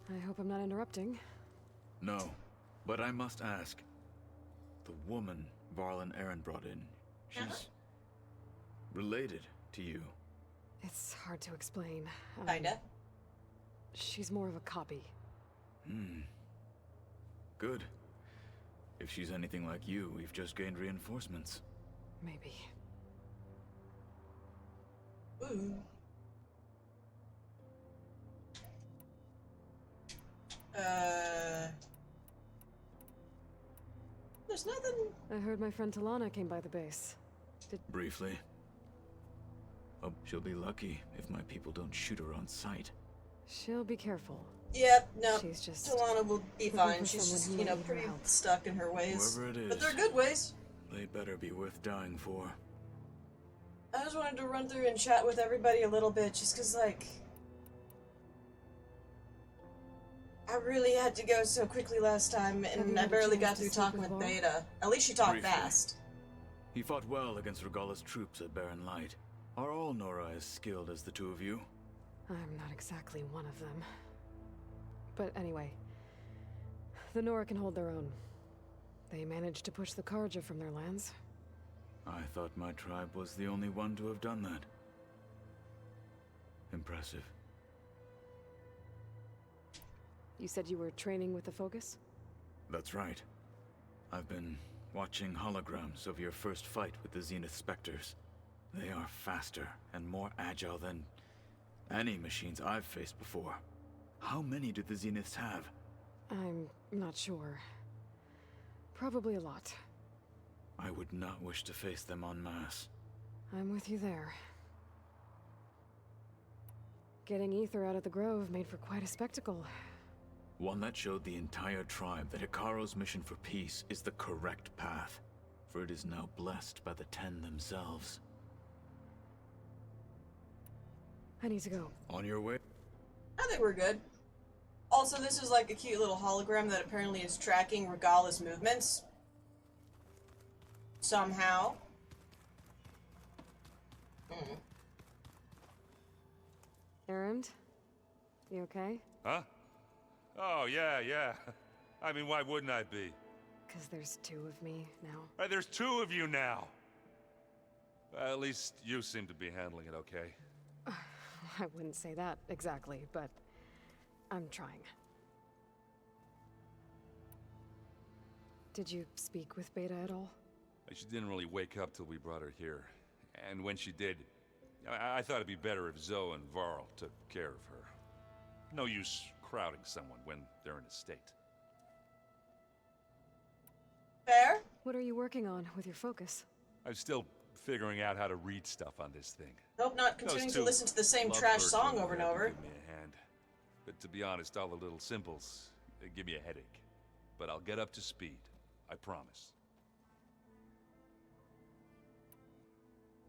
I hope I'm not interrupting. No, but I must ask. The woman Varl and Aaron brought in, she's related to you. It's hard to explain. Kinda. She's more of a copy. Good. If she's anything like you, we've just gained reinforcements. Maybe. Ooh. There's nothing. I heard my friend Talana came by the base. Briefly. Oh, she'll be lucky if my people don't shoot her on sight. She'll be careful. Yep, no. She's just Talana will be looking fine. for She's someone just, who you know, might need her pretty help. stuck in her ways. Whoever it is. But they're good ways. They better be worth dying for. I just wanted to run through and chat with everybody a little bit, just because, like, I really had to go so quickly last time, and I barely got through talking with Beta. At least she talked Briefly. fast. He fought well against Regalla's troops at Barren Light. Are all Nora as skilled as the two of you? I'm not exactly one of them. But anyway, the Nora can hold their own. They managed to push the Karja from their lands. I thought my tribe was the only one to have done that. Impressive. You said you were training with the Focus? That's right. I've been watching holograms of your first fight with the Zenith Spectres. They are faster and more agile than any machines I've faced before. How many do the Zeniths have? I'm not sure. Probably a lot. I would not wish to face them en masse. I'm with you there. Getting Aether out of the Grove made for quite a spectacle. One that showed the entire tribe that Hikaru's mission for peace is the correct path, for it is now blessed by the Ten themselves. I need to go. On your way? I think we're good. Also, this is like a cute little hologram that apparently is tracking Regalla's movements. Somehow. Erend? You okay? Huh? Oh, yeah. I mean, why wouldn't I be? Because there's two of me now. There's two of you now! At least you seem to be handling it okay. I wouldn't say that exactly, but I'm trying. Did you speak with Beta at all? She didn't really wake up till we brought her here. And when she did, I thought it'd be better if Zoe and Varl took care of her. No use crowding someone when they're in a state. Fair? What are you working on with your Focus? I'm still figuring out how to read stuff on this thing. Hope not continuing to listen to the same trash song over and over. Give me a hand. But to be honest, all the little symbols give me a headache. But I'll get up to speed. I promise.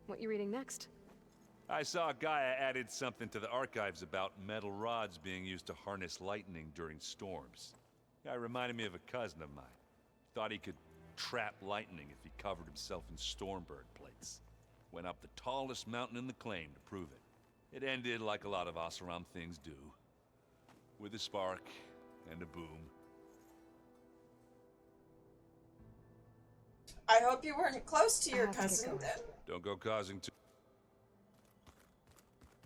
What you reading next? I saw Gaia added something to the archives about metal rods being used to harness lightning during storms. Guy reminded me of a cousin of mine. Thought he could trap lightning if he covered himself in Stormbird plates. Went up the tallest mountain in the claim to prove it. It ended like a lot of Oseram things do. With a spark and a boom. I hope you weren't close to your cousin then. Don't go causing too.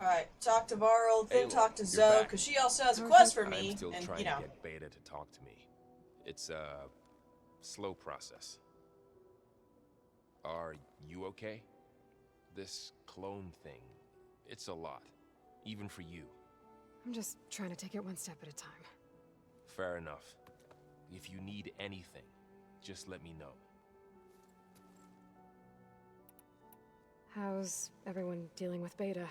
Alright, talk to Varl, then Aloy, talk to you're Zoe, back. because she also has a quest for me, I'm still and, trying you know. to get Beta to talk to me. It's a slow process. Are you okay? This clone thing, it's a lot. Even for you. I'm just trying to take it one step at a time. Fair enough. If you need anything, just let me know. How's everyone dealing with Beta?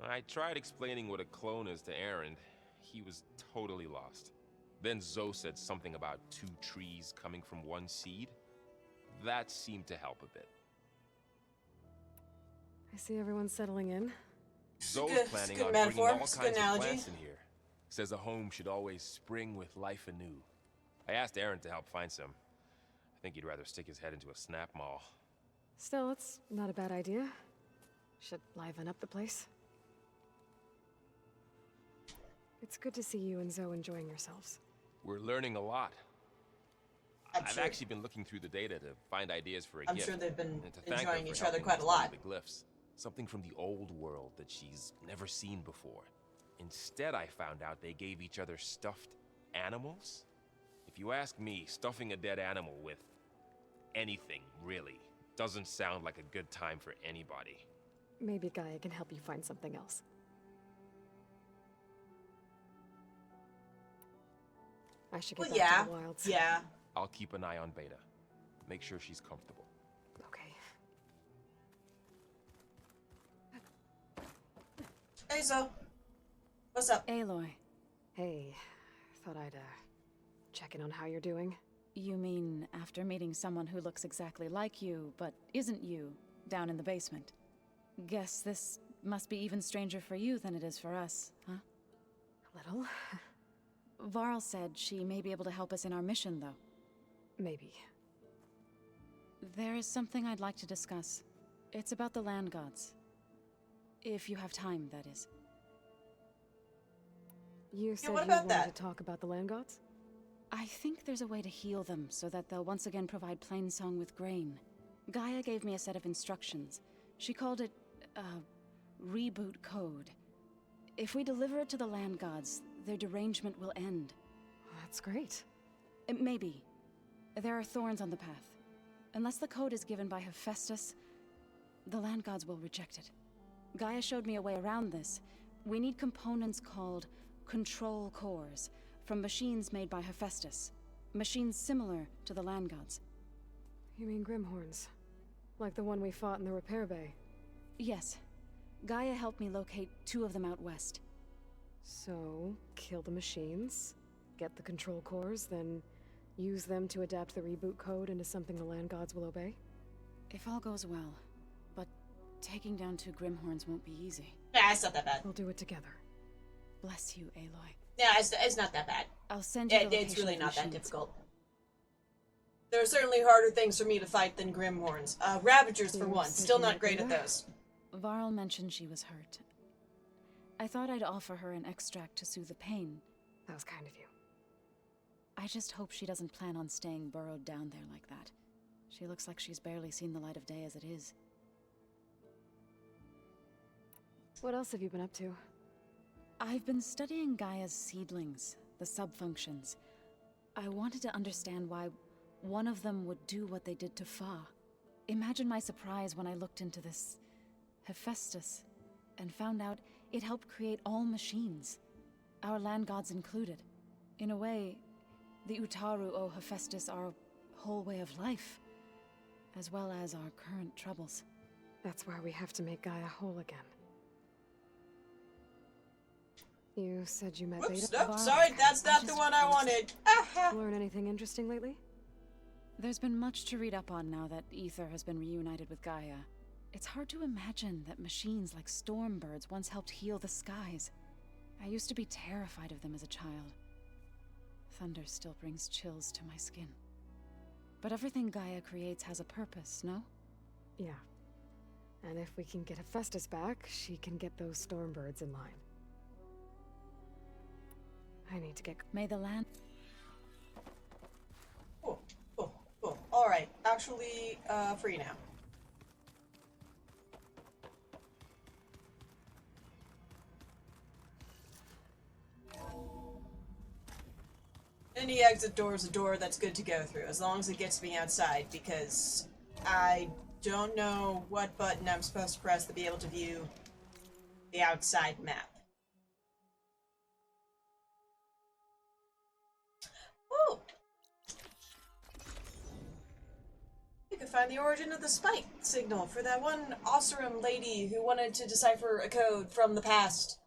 I tried explaining what a clone is to Aaron. He was totally lost. Then Zoe said something about two trees coming from one seed. That seemed to help a bit. I see everyone settling in. Zoe's Good- planning good on metaphor. bringing all It's a kinds good of analogy. plants in here. Says a home should always spring with life anew. I asked Aaron to help find some. I think he'd rather stick his head into a snap mall. Still, it's not a bad idea. Should liven up the place. It's good to see you and Zoe enjoying yourselves. We're learning a lot. I'm I've sure. actually been looking through the data to find ideas for a I'm gift. sure they've been and to thank her enjoying for each other helping quite a us lot. study the glyphs. Something from the old world that she's never seen before. Instead, I found out they gave each other stuffed animals. If you ask me, stuffing a dead animal with anything, really, doesn't sound like a good time for anybody. Maybe Gaia can help you find something else. I should get Well, back yeah. to the wilds. Yeah. I'll keep an eye on Beta. Make sure she's comfortable. Okay. Hey, Zo. What's up? Aloy, Hey, thought I'd, check in on how you're doing. you mean after meeting someone who looks exactly like you, but isn't you, down in the basement? Guess this must be even stranger for you than it is for us, huh? A little. Varl said she may be able to help us in our mission, though. Maybe. There is something I'd like to discuss. It's about the land gods. If you have time, that is. You said what you about wanted that? to talk about the land gods? I think there's a way to heal them so that they'll once again provide Plainsong with grain. Gaia gave me a set of instructions. She called it, reboot code. If we deliver it to the land gods, their derangement will end. That's great. Maybe. There are thorns on the path. Unless the code is given by Hephaestus, the land gods will reject it. Gaia showed me a way around this. We need components called control cores from machines made by Hephaestus. Machines similar to the land gods. You mean Grimhorns? Like the one we fought in the repair bay? Yes. Gaia helped me locate 2 of them out west. So, kill the machines, get the control cores, then use them to adapt the reboot code into something the land gods will obey? If all goes well. But taking down 2 Grimhorns won't be easy. Nah, it's not that bad. We'll do it together. Bless you, Aloy. Yeah, it's not that bad. I'll send you the It's location really of not that machines. difficult. There are certainly harder things for me to fight than Grimhorns. Ravagers, for You one. said Still you not might great do at that? those. Varl mentioned she was hurt. I thought I'd offer her an extract to soothe the pain. That was kind of you. I just hope she doesn't plan on staying burrowed down there like that. She looks like she's barely seen the light of day as it is. What else have you been up to? I've been studying Gaia's seedlings, the subfunctions. I wanted to understand why one of them would do what they did to Fa. Imagine my surprise when I looked into this Hephaestus and found out it helped create all machines, our land gods included. In a way, the Utaru owe Hephaestus our whole way of life, as well as our current troubles. That's why we have to make Gaia whole again. You said you met Whoops, Beta? nope, sorry, that's I not the just one I froze. wanted. Aha! Learn anything interesting lately? There's been much to read up on now that Aether has been reunited with Gaia. It's hard to imagine that machines like Stormbirds once helped heal the skies. I used to be terrified of them as a child. Thunder still brings chills to my skin. But everything Gaia creates has a purpose, no? Yeah. And if we can get Hephaestus back, she can get those Stormbirds in line. I need to get... May the land... Cool. Alright, actually, free now. Any exit door is a door that's good to go through, as long as it gets me outside, because I don't know what button I'm supposed to press to be able to view the outside map. Ooh! We could find the origin of the spike signal for that one Osseram lady who wanted to decipher a code from the past.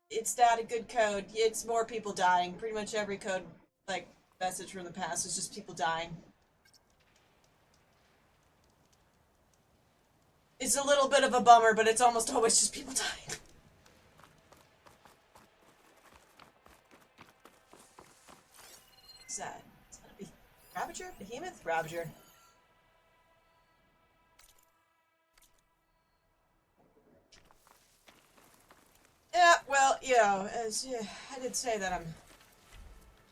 It's not a good code. It's more people dying. Pretty much every code, like, message from the past is just people dying. It's a little bit of a bummer, but it's almost always just people dying. What's that? It's gonna be Ravager? Behemoth? Ravager. Yeah, well, you know, as I did say that I'm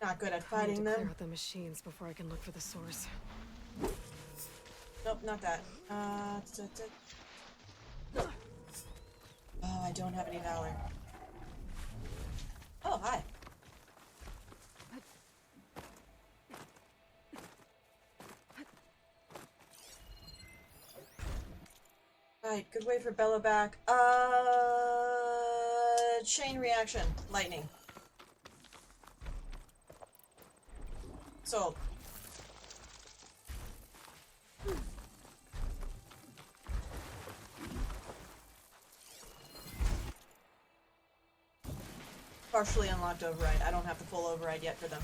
not good at I need to fighting clear them. out the machines before I can look for the source. Nope, not that. Oh, I don't have any valor. Oh, hi. Alright, good way for Bella back. Chain reaction. Lightning. Sold. Partially unlocked override. I don't have the full override yet for them.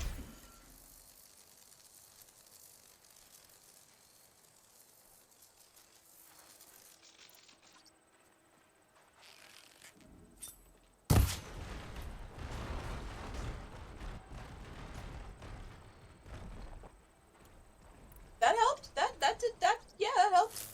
That helped. Yeah, that helped.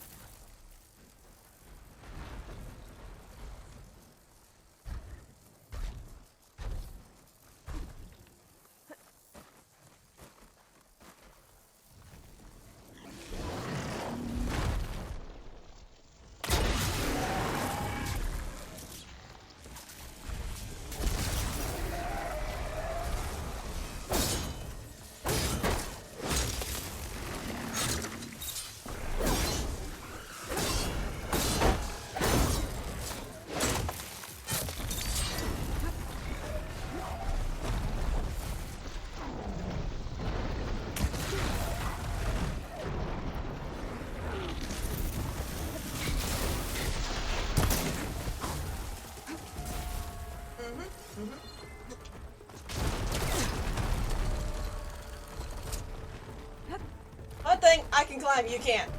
One thing, I can climb, you can't.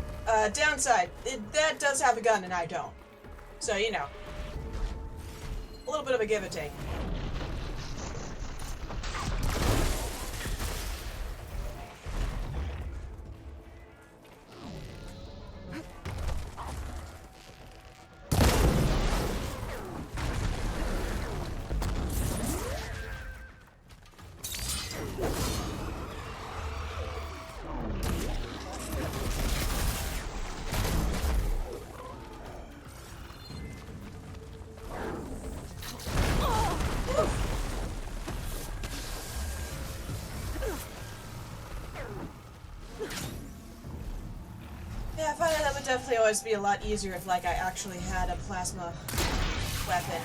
Downside, that does have a gun and I don't. So, you know. A little bit of a give and take. Yeah, I find that would definitely always be a lot easier if, like, I actually had a plasma weapon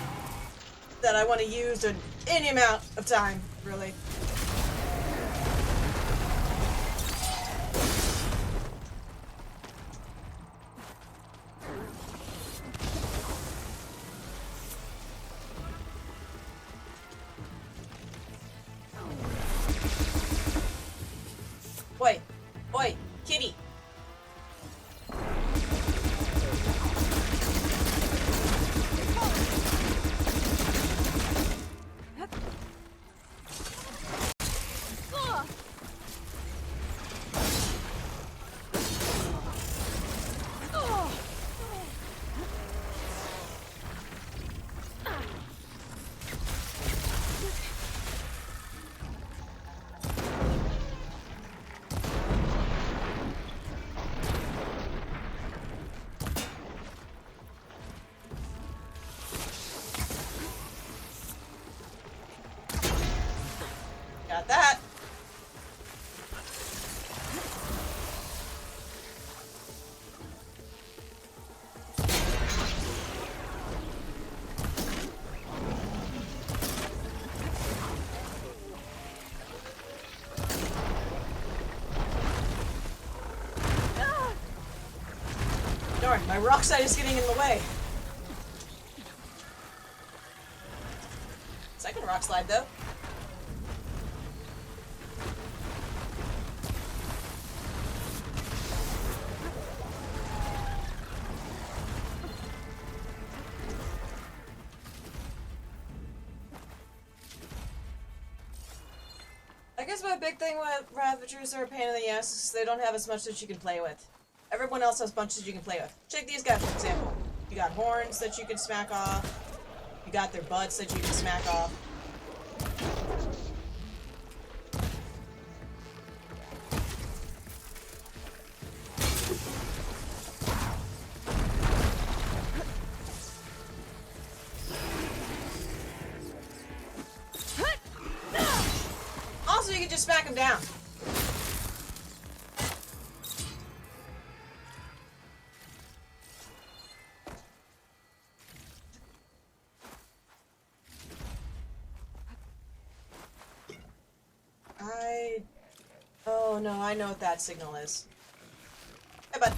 that I want to use in any amount of time, really. Oi! Oi! Kitty! Got that. Darn, my rock side is getting in the way. Second rock slide, though. I guess my big thing with Ravagers are a pain in the ass is they don't have as much that you can play with. Everyone else has bunches you can play with. Check these guys, for example. You got horns that you can smack off. You got their butts that you can smack off. Also, you can just smack them down. Oh no, I know what that signal is. Hey, bud.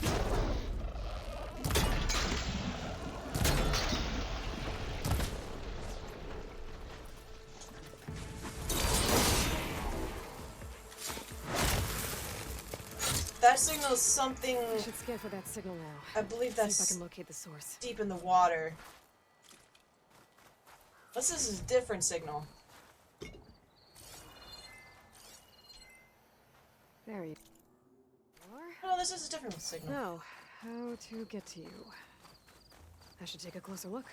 That signal is something. I should scan for that signal now. I believe See if I that's can locate the source. deep in the water. What's this? Is a different signal. There you are. Oh, this is a different signal. Now, how to get to you? I should take a closer look.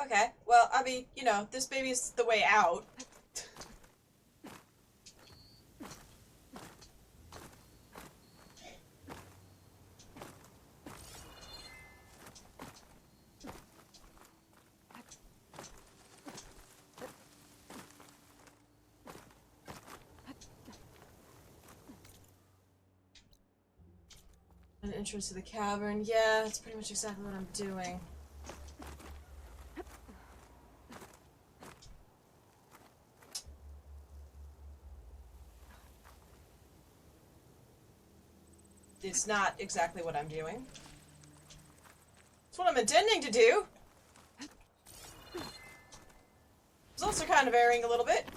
Okay, well, I mean, you know, this baby's the way out. An entrance to the cavern. Yeah, that's pretty much exactly what I'm doing. It's not exactly what I'm doing. It's what I'm intending to do. Results are kind of varying a little bit.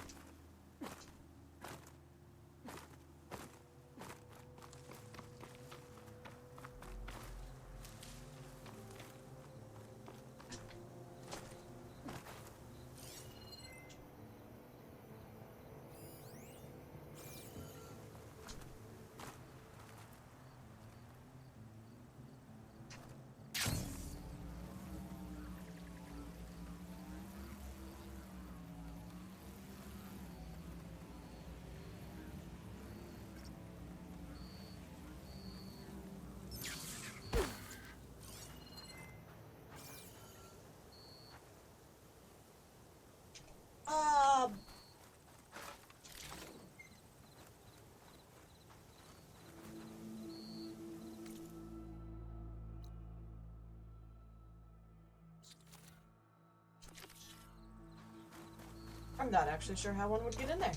I'm not actually sure how one would get in there.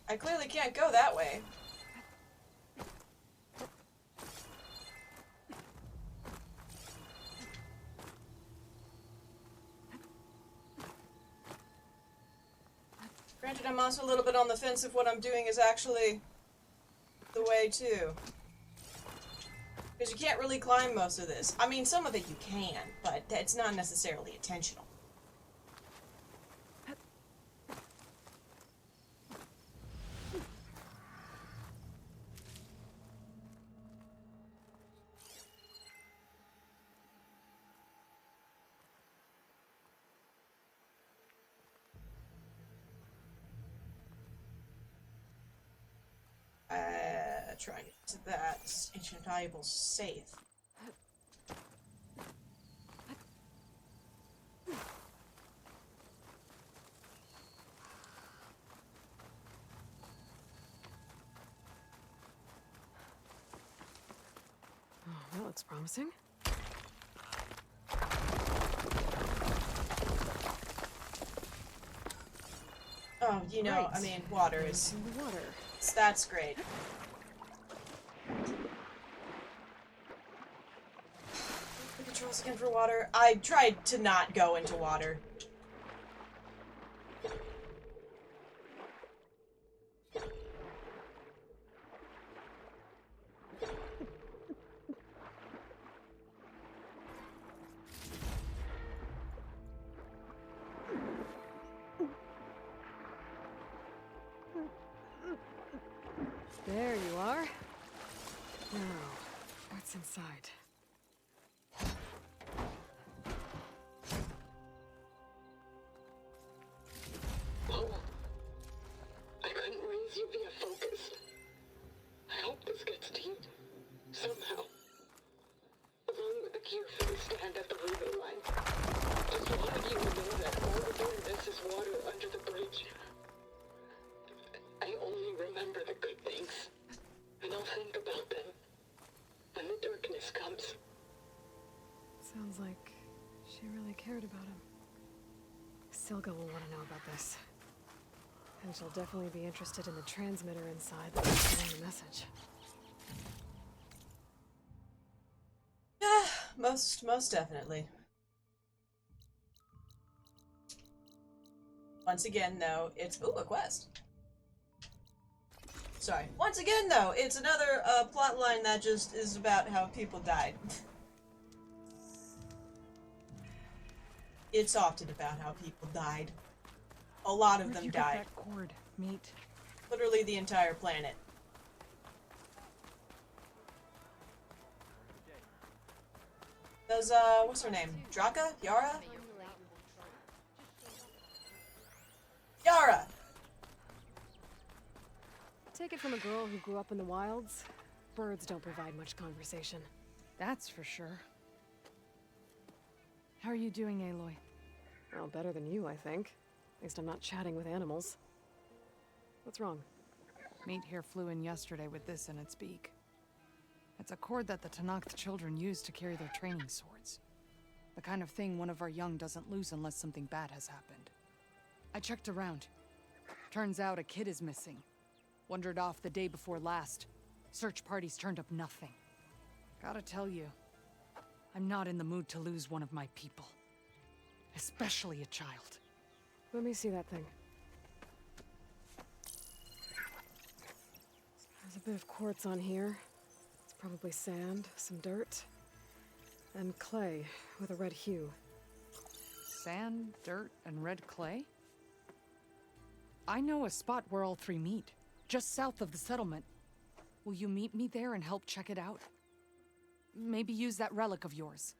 I clearly can't go that way. Granted, I'm also a little bit on the fence if what I'm doing is actually the way too. Because you can't really climb most of this. I mean, some of it you can, but it's not necessarily intentional. Trying to get to that ancient valuable safe. Oh, that looks promising. Oh, you know, Right. I mean, water is... In the water. That's great. The controls again for water. I tried to not go into water. There you are. Now, what's inside? Lola, I couldn't raise you via focus. I hope this gets to you somehow. Along with the cure for the stand at the railway line. Just wanted you to know that all we're doing this is water under the bridge. I only remember the good things. And I'll think about them when the darkness comes. Sounds like she really cared about him. Silga will want to know about this. And she'll definitely be interested in the transmitter inside that will send the message. Yeah, most definitely. Once again, though, it's a quest. Sorry. Once again, though, it's another plot line that just is about how people died. It's often about how people died. A lot of them died. That cord, meat. Literally the entire planet. Does, what's her name? Draka? Yara? Yara! Take it from a girl who grew up in the wilds. Birds don't provide much conversation. That's for sure. How are you doing, Aloy? Well, better than you, I think. At least I'm not chatting with animals. What's wrong? Meat here flew in yesterday with this in its beak. It's a cord that the Tanakh children use to carry their training swords. The kind of thing one of our young doesn't lose unless something bad has happened. I checked around. Turns out a kid is missing. Wandered off the day before last. Search parties turned up nothing. Gotta tell you, I'm not in the mood to lose one of my people. Especially a child. Let me see that thing. There's a bit of quartz on here. It's probably sand, some dirt, and clay with a red hue. Sand, dirt, and red clay? I know a spot where all three meet, just south of the settlement. Will you meet me there and help check it out? Maybe use that relic of yours.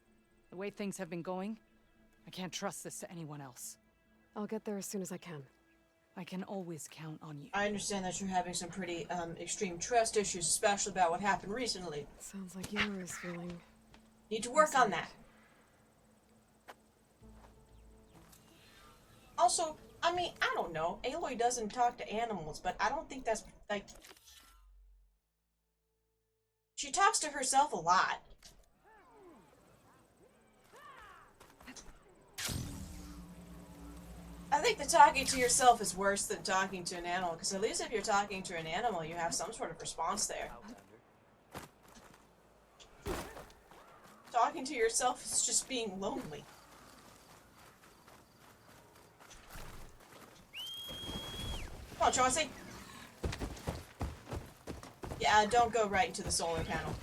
The way things have been going, I can't trust this to anyone else. I'll get there as soon as I can. I can always count on you. I understand that you're having some pretty, extreme trust issues, especially about what happened recently. Sounds like Yora's feeling... Need to work on that. Also, I mean, I don't know. Aloy doesn't talk to animals, but I don't think that's, like... She talks to herself a lot. I think that talking to yourself is worse than talking to an animal, because at least if you're talking to an animal, you have some sort of response there. Talking to yourself is just being lonely. Come on, Chauncey. Yeah, don't go right into the solar panel.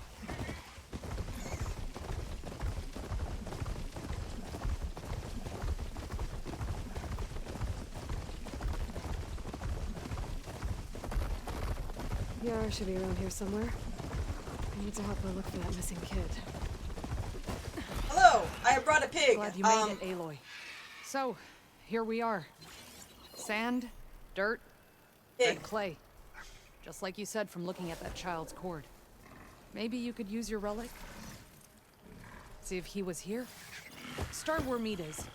Yara should be around here somewhere. I need to help her look for that missing kid. Hello! I have brought a pig! Glad you made it, Aloy. So, here we are. Sand, dirt, Pig. red clay. Just like you said from looking at that child's cord. Maybe you could use your relic? See if he was here? Start where Meat is.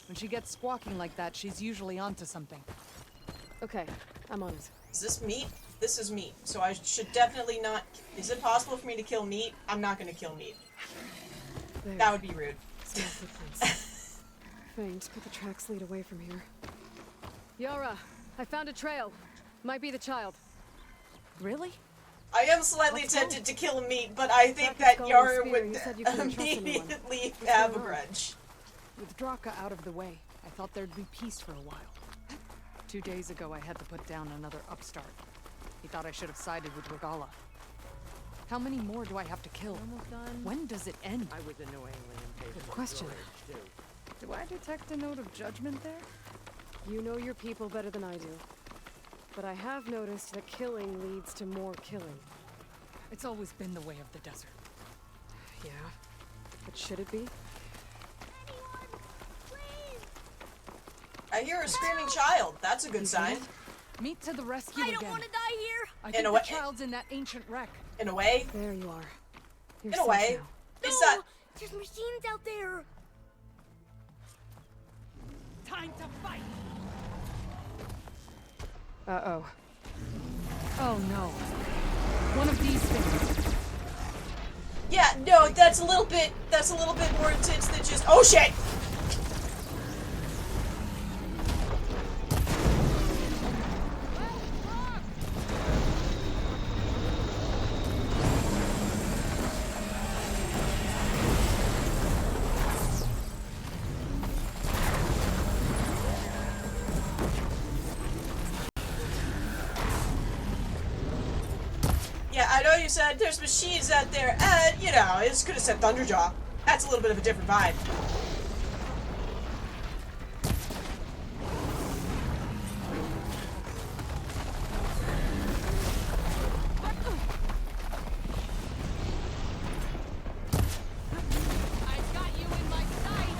When she gets squawking like that, she's usually onto something. Okay, I'm on it. Is this meat? This is meat, so I should definitely not... Is it possible for me to kill meat? I'm not gonna kill meat. There. That would be rude. Small footprints. Faint, but the tracks lead away from here. Yara, I found a trail. Might be the child. Really? I am slightly tempted to kill meat, but I think that Yara would You said you couldn't trust anyone. immediately What's have a going on? grudge. With Draka out of the way, I thought there'd be peace for a while. 2 days ago, I had to put down another upstart. He thought I should have sided with Regala. How many more do I have to kill? Almost done. When does it end? I was annoyingly impatient. Good question. Do I detect a note of judgment there? You know your people better than I do. but I have noticed that killing leads to more killing. It's always been the way of the desert. Yeah, but should it be? I hear a screaming child. That's a good sign. Meet to the rescue I again. don't want to die here. I In think a the way- child's in that ancient wreck. In a way. There you are. You're In a way. safe now. It's No, not. there's machines out there. Time to fight! Uh-oh. Oh no. One of these things. Yeah, no, that's a little bit more intense than just, oh shit! Yeah, I know you said there's machines out there, and, you know, it could have said Thunderjaw. That's a little bit of a different vibe. I've got you in my sight!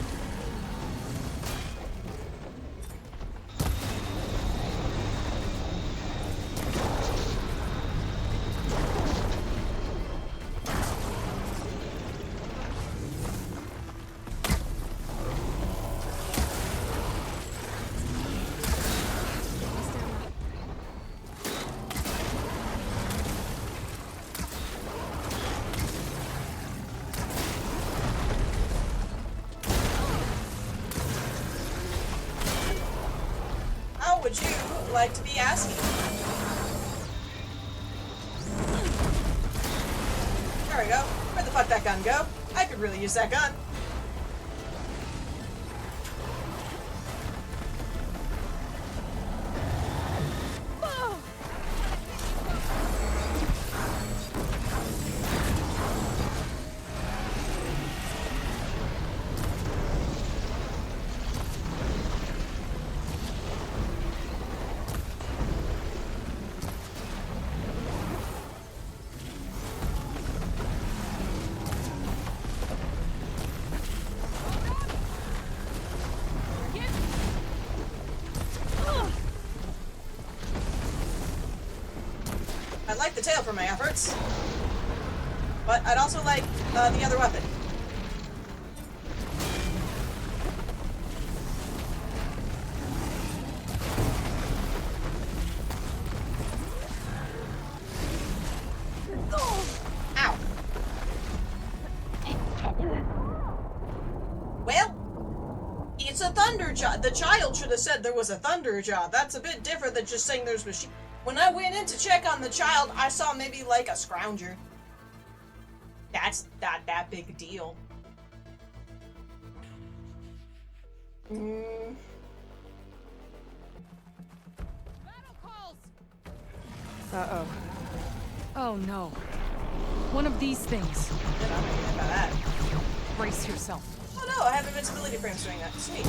How would you like to be asking? There we go. Where'd the fuck that gun go? I could really use that gun. I'd like the tail for my efforts, but I'd also like the other weapon. Ow. Well, it's a Thunderjaw. The child should have said there was a Thunderjaw. That's a bit different than just saying there's machine. When I went in to check on the child, I saw maybe like a scrounger. That's not that big a deal. Uh-oh. Oh no. One of these things. I don't know anything about that. Brace yourself. Oh no, I have invincibility frames doing that. Sweet.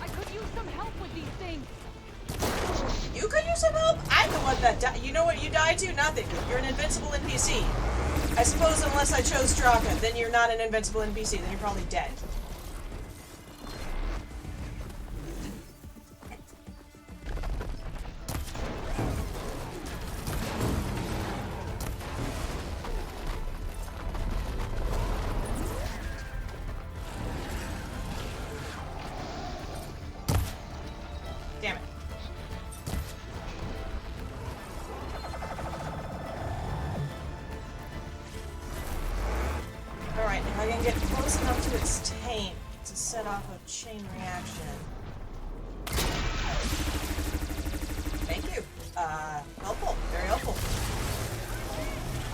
I could use some help with these things. You could use some help? I'm the one that died. You know what you died to? Nothing. You're an invincible NPC. I suppose unless I chose Straka, then you're not an invincible NPC. Then you're probably dead. Damn it. listen up to its taint to set off a chain reaction. Thank you. Helpful. Very helpful.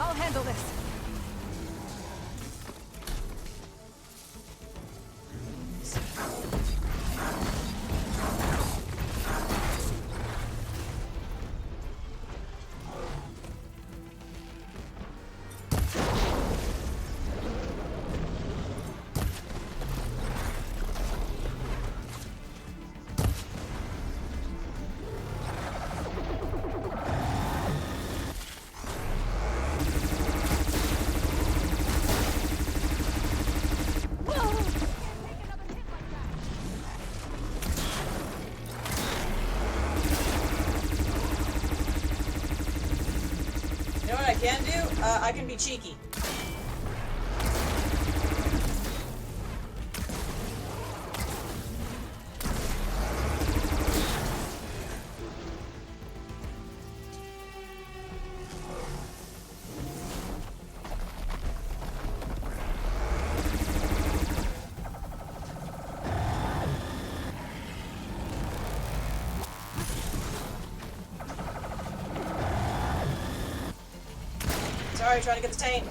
I'll handle this. You know what I can do? I can be cheeky. Sorry, trying to get the taint.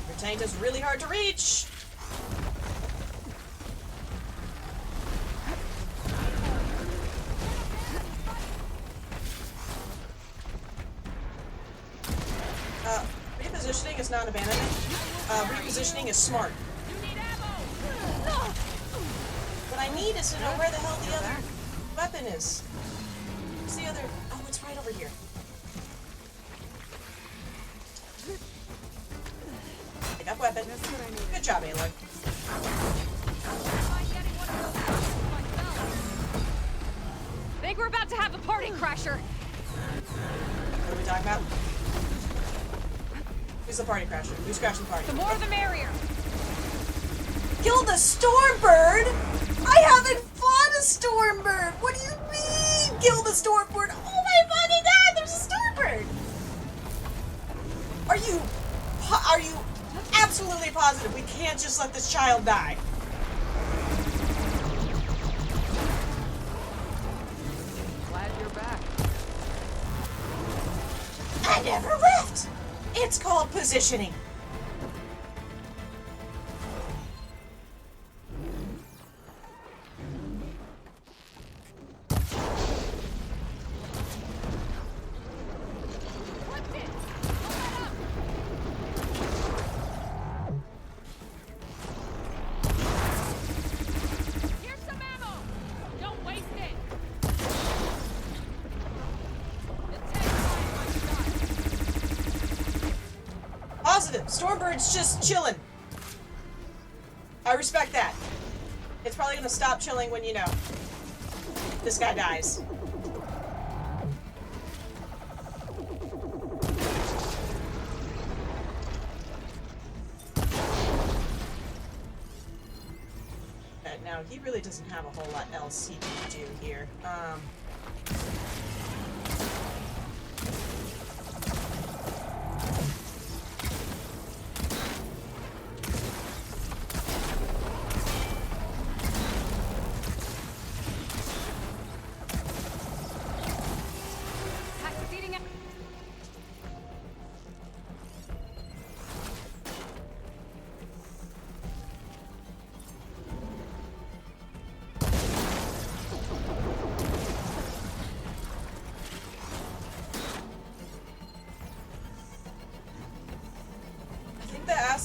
Your taint is really hard to reach. Repositioning is not abandonment. Repositioning is smart. What I need is to know where the hell the other weapon is. Where's the other? Oh, it's right over here. Pick up weapon. Good job, Aloy. I think we're about to have a party crasher. What are we talking about? Who's the party crasher? Who's crashing the party? The more the merrier. Kill the Stormbird? I haven't fought a Stormbird! What do you mean? Kill the Stormbird? Oh my fucking god, there's a Stormbird! Are you absolutely positive we can't just let this child die? Glad you're back. I never left! It's called positioning. Stormbird's just chilling. I respect that. It's probably gonna stop chilling when, you know, this guy dies. Now, he really doesn't have a whole lot else he can do here.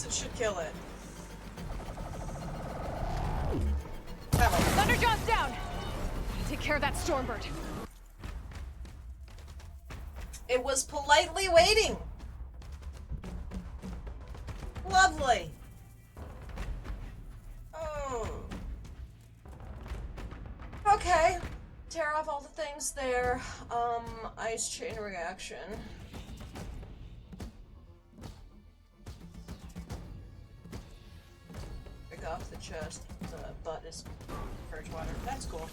It should kill it. Thunderjaw's down! Take care of that Stormbird. It was politely waiting. Lovely. Oh. Okay. Tear off all the things there. Ice chain reaction. Off the chest, the butt is purge water. That's cool.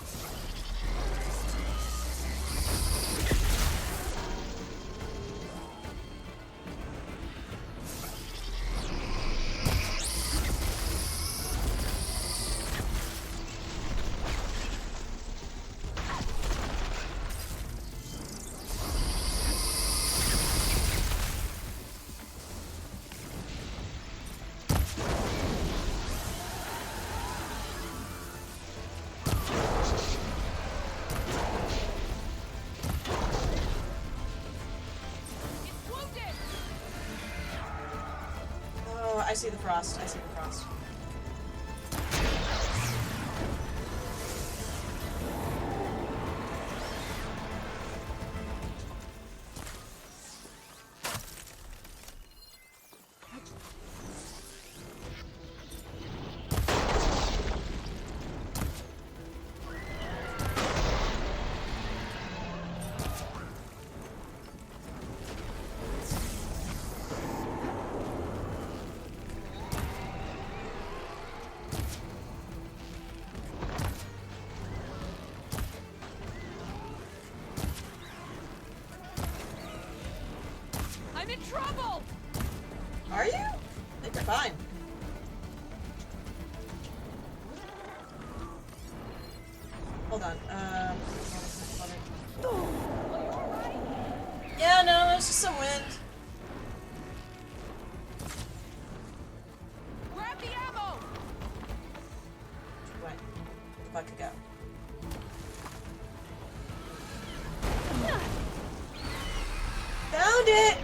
Oh, I see the frost. I see the frost. I'm in trouble! Are you? I think you're fine. Hold on. Yeah, no, there's just some wind. Grab the ammo! Right. If I could go. Found it!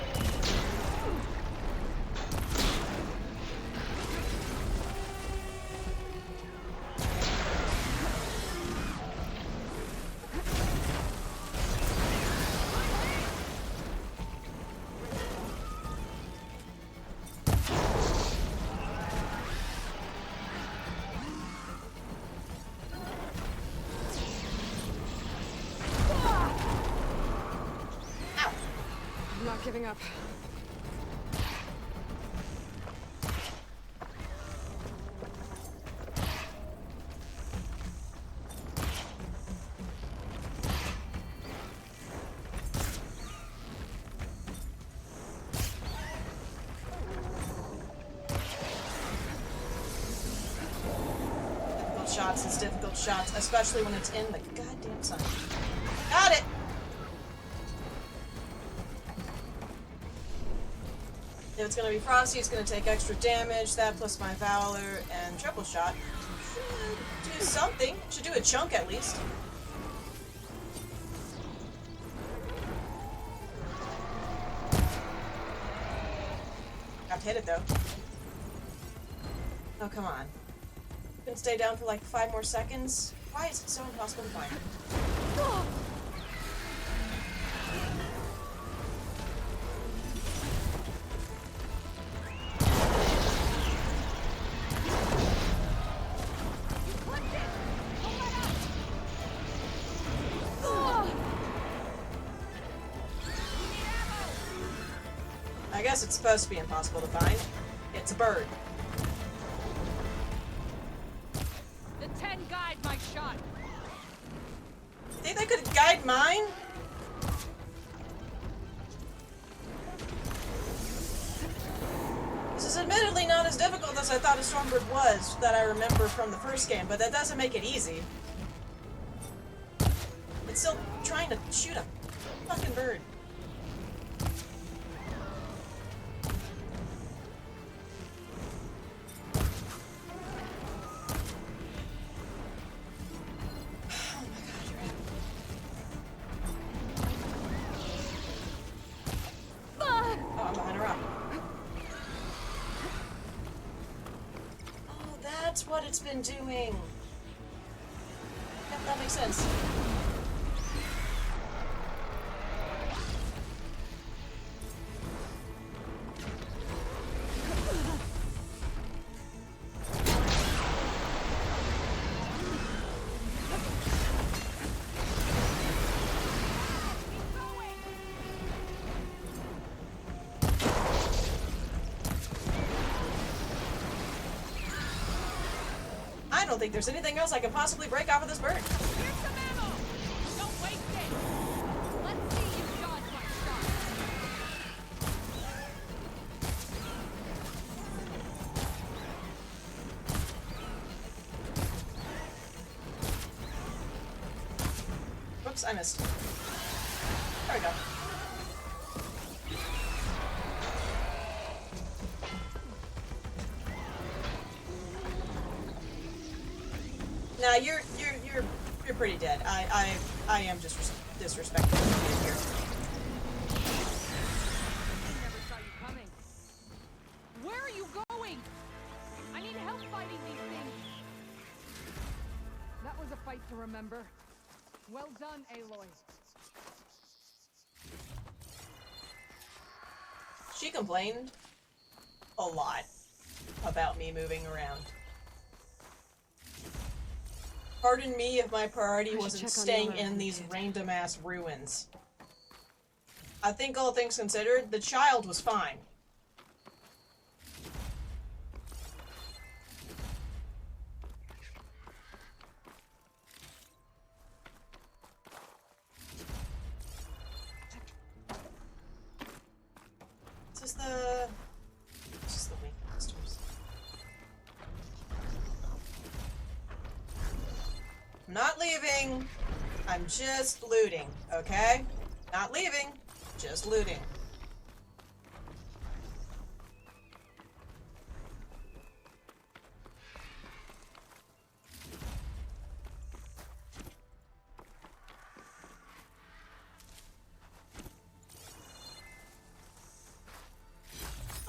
I'm not giving up. Difficult shots is difficult shots, especially when it's in the goddamn sun. Got it! If it's gonna be frosty, it's gonna take extra damage. That plus my Valor and triple shot should do something. Should do a chunk at least. Have to hit it though. Oh, come on. Can stay down for like 5 more seconds. Why is it so impossible to find? I guess it's supposed to be impossible to find. It's a bird. The 10 guide my shot! Think they could guide mine? This is admittedly not as difficult as I thought a Stormbird was, that I remember from the first game, but that doesn't make it easy. It's still trying to shoot a fucking bird. What it's been doing. Yep, that makes sense. I don't think there's anything else I can possibly break off of this bird. Here's some ammo! Don't waste it! Let's Oops, I missed. There we go. Nah, you're pretty dead. I am just disrespectful of you here. Never saw you coming. Where are you going? I need help fighting these things. That was a fight to remember. Well done, Aloy. She complained a lot about me moving around. Pardon me if my priority wasn't staying in these random-ass ruins. I think all things considered, the child was fine. This is the weak monsters. I'm not leaving. I'm just looting, okay? Not leaving, just looting.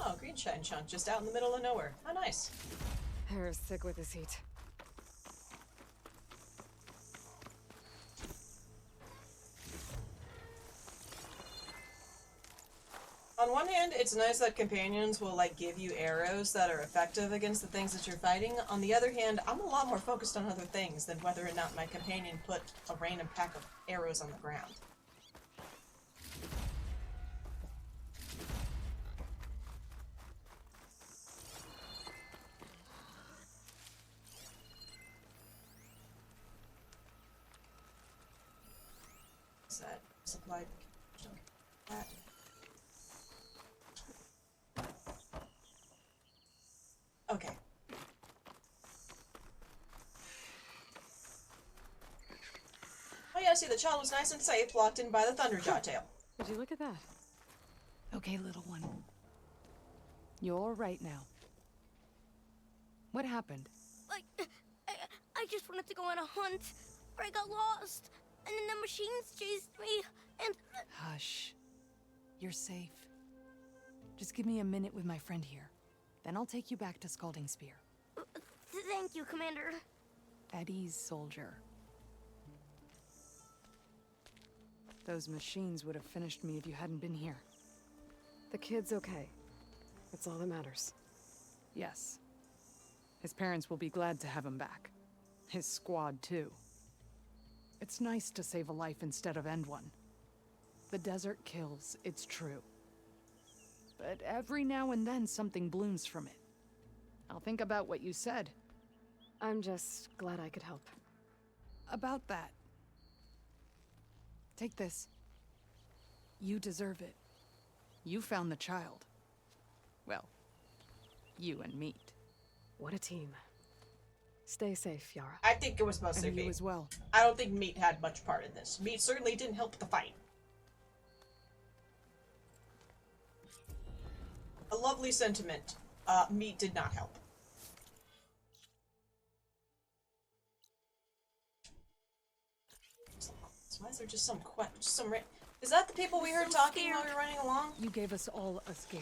Oh, green shine chunk just out in the middle of nowhere. How nice. Hair's sick with this heat. On one hand, it's nice that companions will, like, give you arrows that are effective against the things that you're fighting. On the other hand, I'm a lot more focused on other things than whether or not my companion put a random pack of arrows on the ground. Is that supplied? That. Okay. Oh yeah, see, the child was nice and safe, locked in by the Thunderjaw tail. Would you look at that? Okay, little one. You're all right now. What happened? I just wanted to go on a hunt, but I got lost, and then the machines chased me, and... Hush. You're safe. Just give me a minute with my friend here. Then I'll take you back to Scalding Spear. Thank you, Commander. At ease, soldier. Those machines would have finished me if you hadn't been here. The kid's okay. That's all that matters. Yes. His parents will be glad to have him back. His squad, too. It's nice to save a life instead of end one. The desert kills, it's true. But every now and then something blooms from it. I'll think about what you said. I'm just glad I could help. About that. Take this. You deserve it. You found the child. Well, you and Meat. What a team. Stay safe, Yara. I think it was mostly And you Meat. as well. I don't think Meat had much part in this. Meat certainly didn't help the fight. A lovely sentiment. Meat did not help. So why is there just some is that the people we heard talking while we were running along? You gave us all a scare.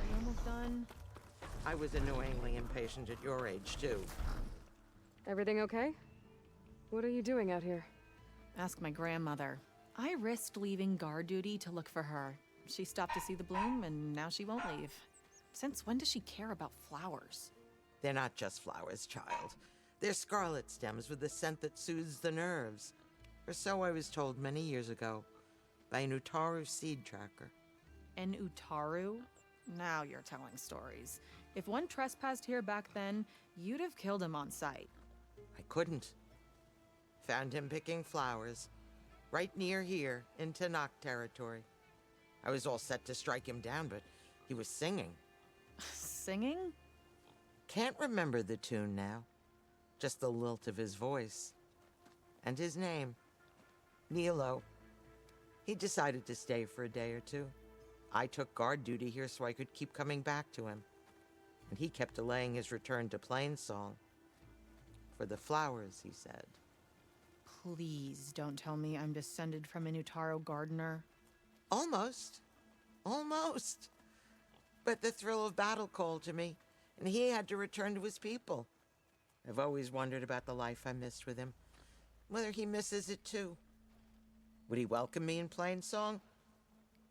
Are you almost done? I was annoyingly impatient at your age, too. Everything okay? What are you doing out here? Ask my grandmother. I risked leaving guard duty to look for her. She stopped to see the bloom, and now she won't leave. Since when does she care about flowers? They're not just flowers, child. They're scarlet stems with a scent that soothes the nerves. Or so I was told many years ago by an Utaru seed tracker. An Utaru? Now you're telling stories. If one trespassed here back then, you'd have killed him on sight. I couldn't. Found him picking flowers, right near here in Tanakh territory. I was all set to strike him down, but he was singing. Singing? Can't remember the tune now. Just the lilt of his voice. And his name. Nilo. He decided to stay for a day or two. I took guard duty here so I could keep coming back to him. And he kept delaying his return to Plainsong. For the flowers, he said. Please don't tell me I'm descended from a Nutaro gardener. Almost. Almost. But the thrill of battle called to me, and he had to return to his people. I've always wondered about the life I missed with him, whether he misses it too. Would he welcome me in Plainsong?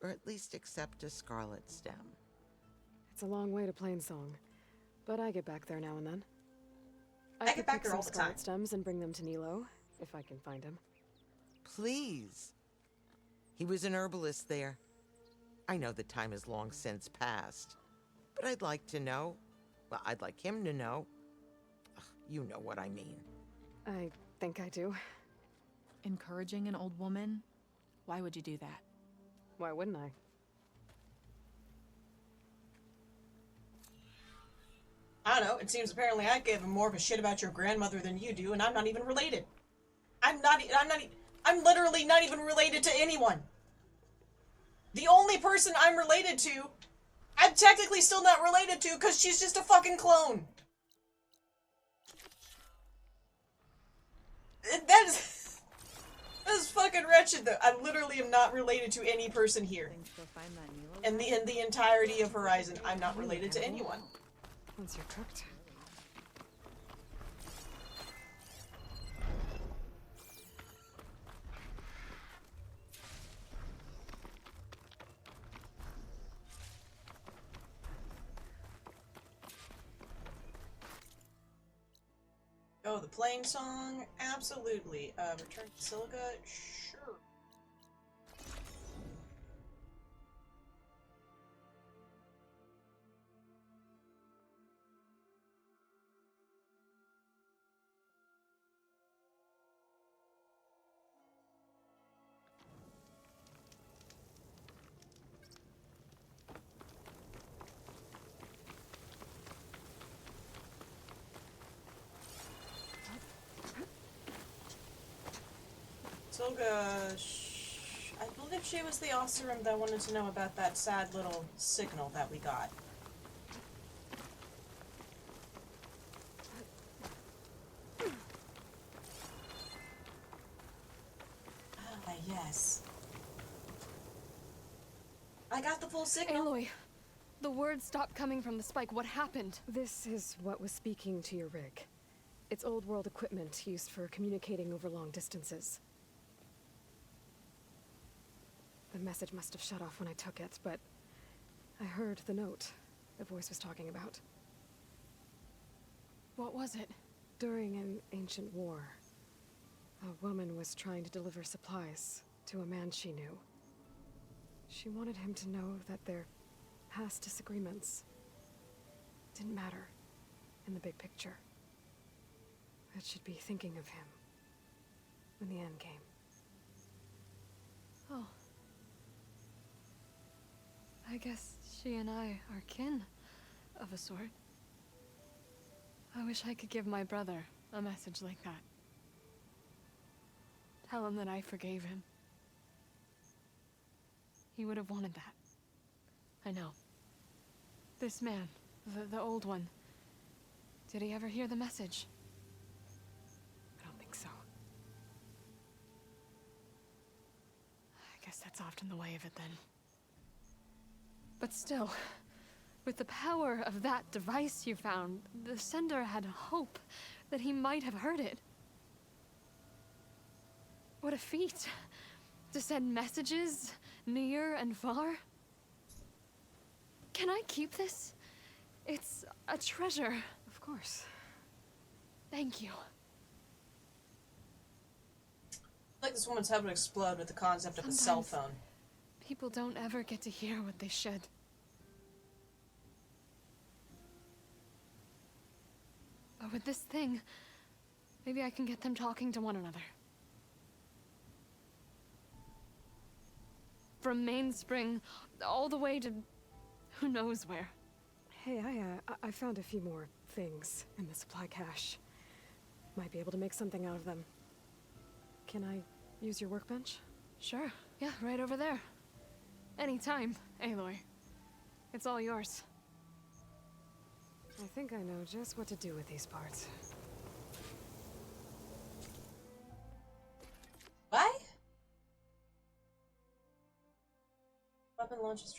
Or at least accept a scarlet stem? It's a long way to Plainsong, but I get back there now and then. I could get back pick there some all the time. scarlet stems and bring them to Nilo, if I can find him. Please. He was an herbalist there. I know the time has long since passed, but I'd like to know. Well, I'd like him to know. Ugh, you know what I mean. I think I do. Encouraging an old woman? Why would you do that? Why wouldn't I? I don't know, it seems apparently I gave him more of a shit about your grandmother than you do, and I'm not even related. I'm literally not even related to anyone. The only person I'm related to, I'm technically still not related to, because she's just a fucking clone. That is fucking wretched, though. I literally am not related to any person here. In the entirety of Horizon, I'm not related to anyone. Once you're cooked. Oh, the playing song? Absolutely. Return to Silica? Sure. Silga, I believe she was the Osserum that wanted to know about that sad little signal that we got. Ah, yes. I got the full signal. Aloy, the words stopped coming from the spike. What happened? This is what was speaking to your rig. It's old world equipment used for communicating over long distances. The message must have shut off when I took it, but I heard the note the voice was talking about. What was it? During an ancient war, a woman was trying to deliver supplies to a man she knew. She wanted him to know that their past disagreements didn't matter in the big picture. That she'd be thinking of him when the end came. Oh. I guess she and I are kin, of a sort. I wish I could give my brother a message like that. Tell him that I forgave him. He would have wanted that. I know. This man, the old one, did he ever hear the message? I don't think so. I guess that's often the way of it then. But still, with the power of that device you found, the sender had hope that he might have heard it. What a feat! To send messages near and far. Can I keep this? It's a treasure. Of course. Thank you. Like this woman's head would explode with the concept of a cell phone. People don't ever get to hear what they should. But with this thing, maybe I can get them talking to one another. from Mainspring all the way to who knows where. Hey, I found a few more things in the supply cache. Might be able to make something out of them. Can I use your workbench? Sure, yeah, right over there. Anytime, Aloy. It's all yours. I think I know just what to do with these parts. What? Weapon launches.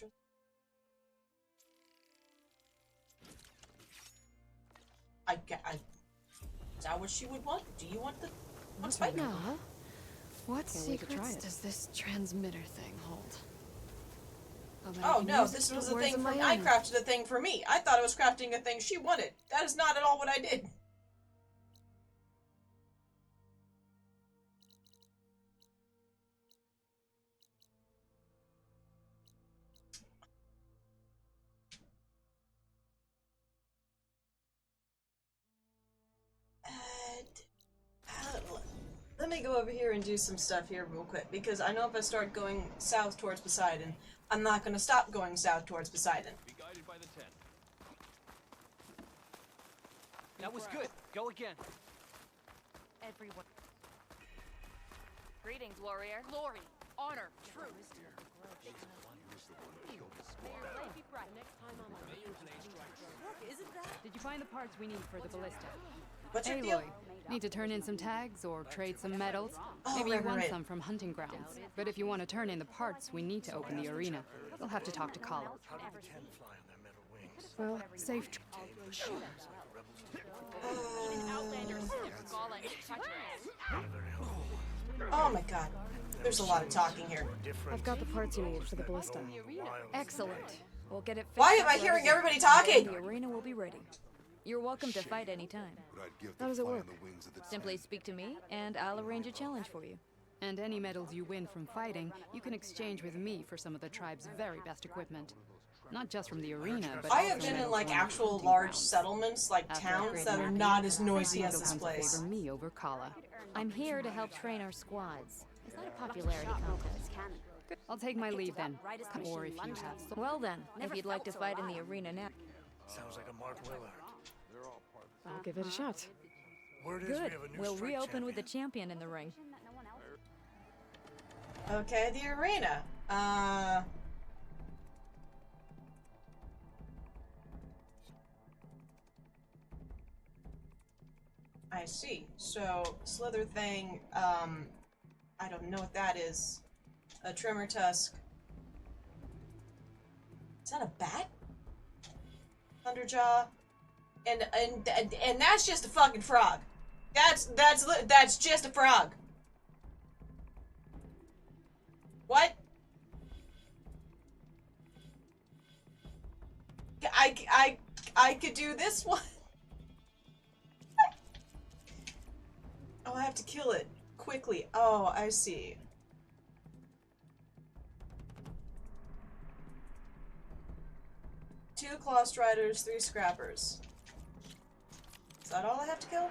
Is that what she would want? Do you want the fight? No. What Can't wait to try secrets it. does this transmitter thing hold? Oh no, this was a thing for me. I crafted a thing for me. I thought I was crafting a thing she wanted. That is not at all what I did. Let me go over here and do some stuff here real quick, because I know if I start going south towards Poseidon, I'm not going to stop going south towards Poseidon. Be guided by the 10. That was good. Go again. Everyone. Greetings, warrior. Glory, honor, truth. Did you find the parts we need for the ballista? What's your deal? Aloy, need to turn in some tags or trade some medals? Oh, Maybe right, you won right. some from hunting grounds. But if you want to turn in the parts, we need to open the arena. You'll have to talk to Kala. Well, safe. Oh my god. There's a lot of talking here. I've got the parts you need for the ballista. Excellent. We'll get it fixed. Why am I hearing everybody talking? The arena will be ready. You're welcome to fight anytime. How does it work? Simply speak to me, and I'll arrange a challenge for you. And any medals you win from fighting, you can exchange with me for some of the tribe's very best equipment. Not just from the arena, but I also have been in medals like won actual hunting large grounds. settlements, like After towns upgrading that are your not as base, noisy you'll as this come to place. favor me over Kala. I'm here to help train our squads. It's not a popularity contest. I'll take my leave then. Or if you have some. Well then, if you'd like to fight in the arena now. Sounds like a Mark Willard. I'll give it a shot. Word is Good. we have a new We'll strike reopen with the champion. champion in the ring. Okay, the arena. I see. So, Slither thing, I don't know what that is. A Tremor Tusk. Is that a bat? Thunderjaw. And that's just a fucking frog. That's just a frog. What? I could do this one. Oh, I have to kill it quickly. Oh, I see. Two Claw Striders, 3 Scrappers. Is that all I have to kill?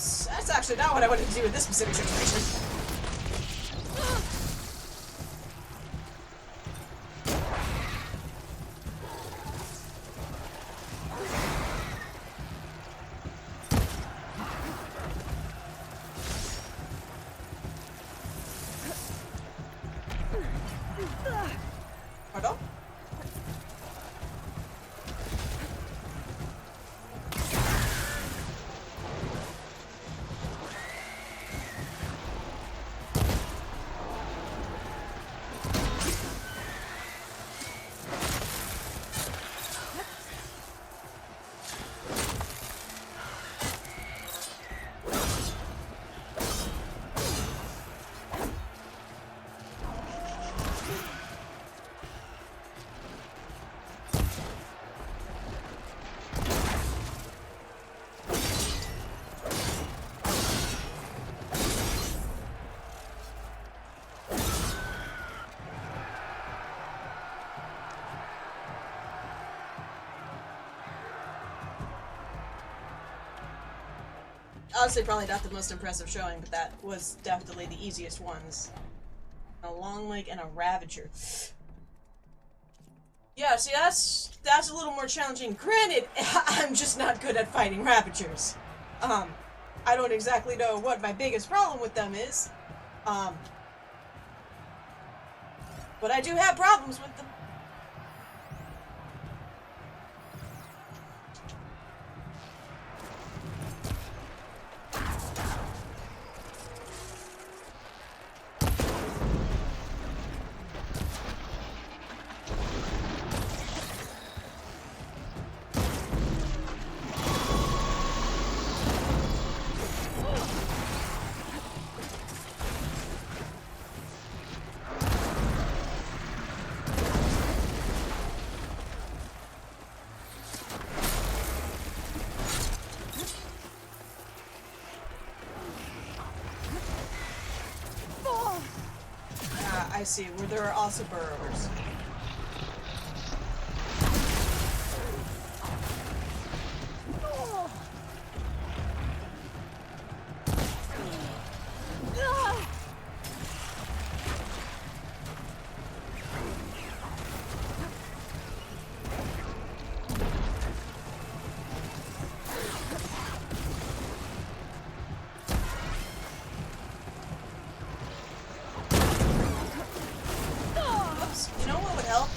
Oops, that's actually not what I wanted to do in this specific situation. Pardon? Honestly, probably not the most impressive showing, but that was definitely the easiest ones. A long leg and a Ravager. Yeah, see, that's a little more challenging. Granted, I'm just not good at fighting Ravagers. I don't exactly know what my biggest problem with them is. But I do have problems with them. I see, where there are also burrowers.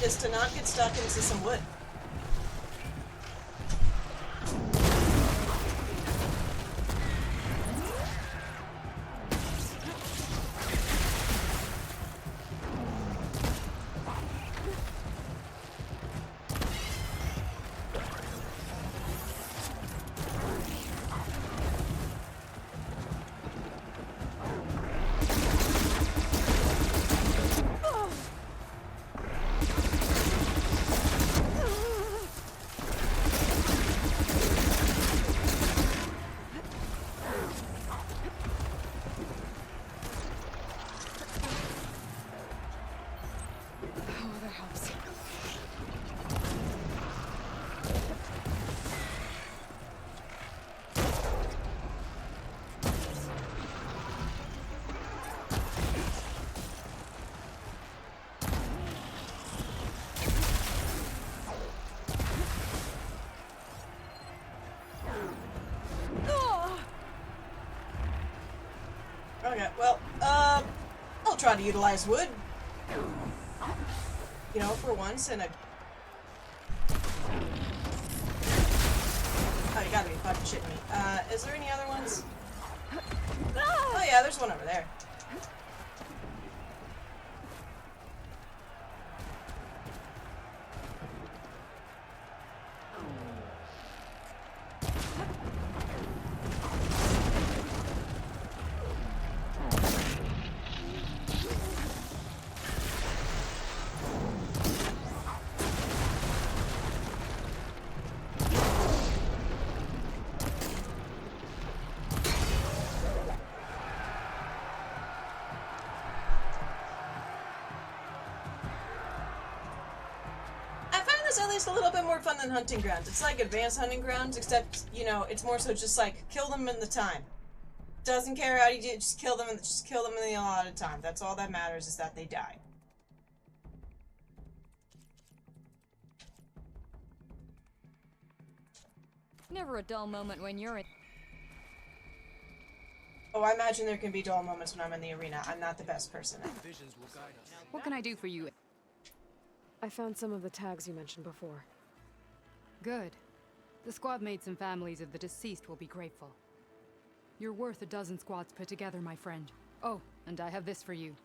Is to not get stuck into some wood. Okay, well, I'll try to utilize wood. You know, for once, and oh, you gotta be fucking shitting me. Is there any other ones? Oh yeah, there's one over there. At least a little bit more fun than hunting grounds. It's like advanced hunting grounds, except, you know, it's more so just like kill them in the time. Doesn't care how you do it, just kill them in the allotted time. That's all that matters, is that they die. Never a dull moment when you're in. Oh, I imagine there can be dull moments when I'm in the arena. I'm not the best person at it. Visions will guide us. What can I do for you? I found some of the tags you mentioned before. Good. The squad mates and families of the deceased will be grateful. You're worth a dozen squads put together, my friend. Oh, and I have this for you.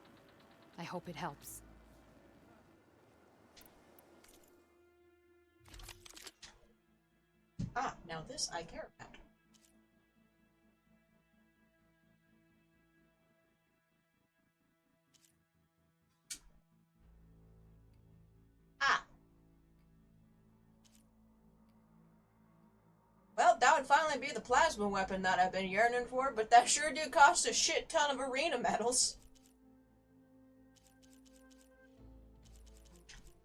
I hope it helps. Ah, now this I care about. Ah. Well, that would finally be the plasma weapon that I've been yearning for, but that sure do cost a shit ton of arena medals.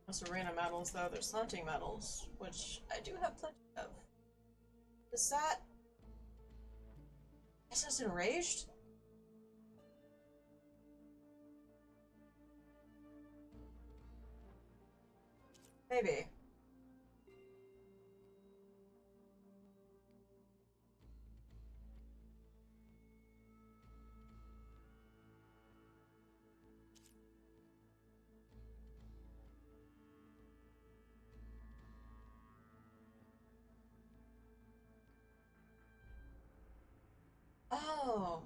Those arena medals, though, there's hunting medals, which I do have plenty of. Is that... Is this enraged? Maybe. Oh.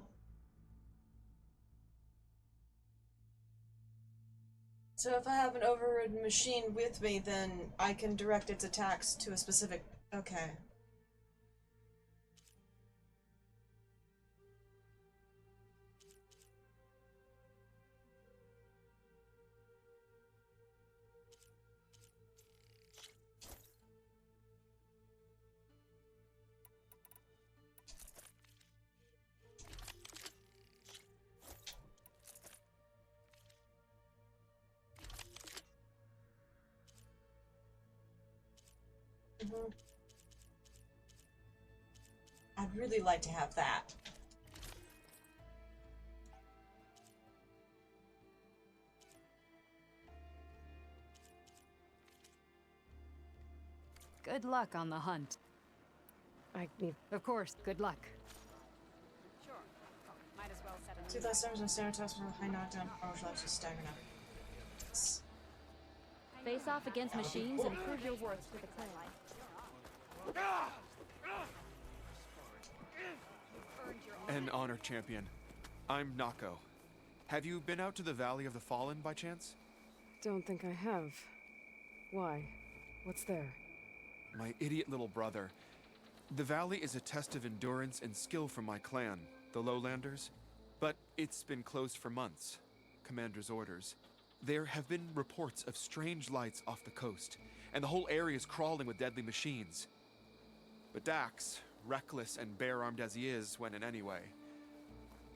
So if I have an overridden machine with me, then I can direct its attacks to a specific... Okay. I'd really like to have that. Good luck on the hunt. Of course, good luck. Sure. Might as well set a 2007 and Ceratops from high knockdown, powerful just staggering up. Face off against machines and prove your worth to the clan. An honor champion. I'm Nako. Have you been out to the Valley of the Fallen by chance? Don't think I have. Why? What's there? My idiot little brother. The valley is a test of endurance and skill for my clan, the Lowlanders. But it's been closed for months. Commander's orders. There have been reports of strange lights off the coast, and the whole area is crawling with deadly machines. But Dax, reckless and bare-armed as he is when in any way,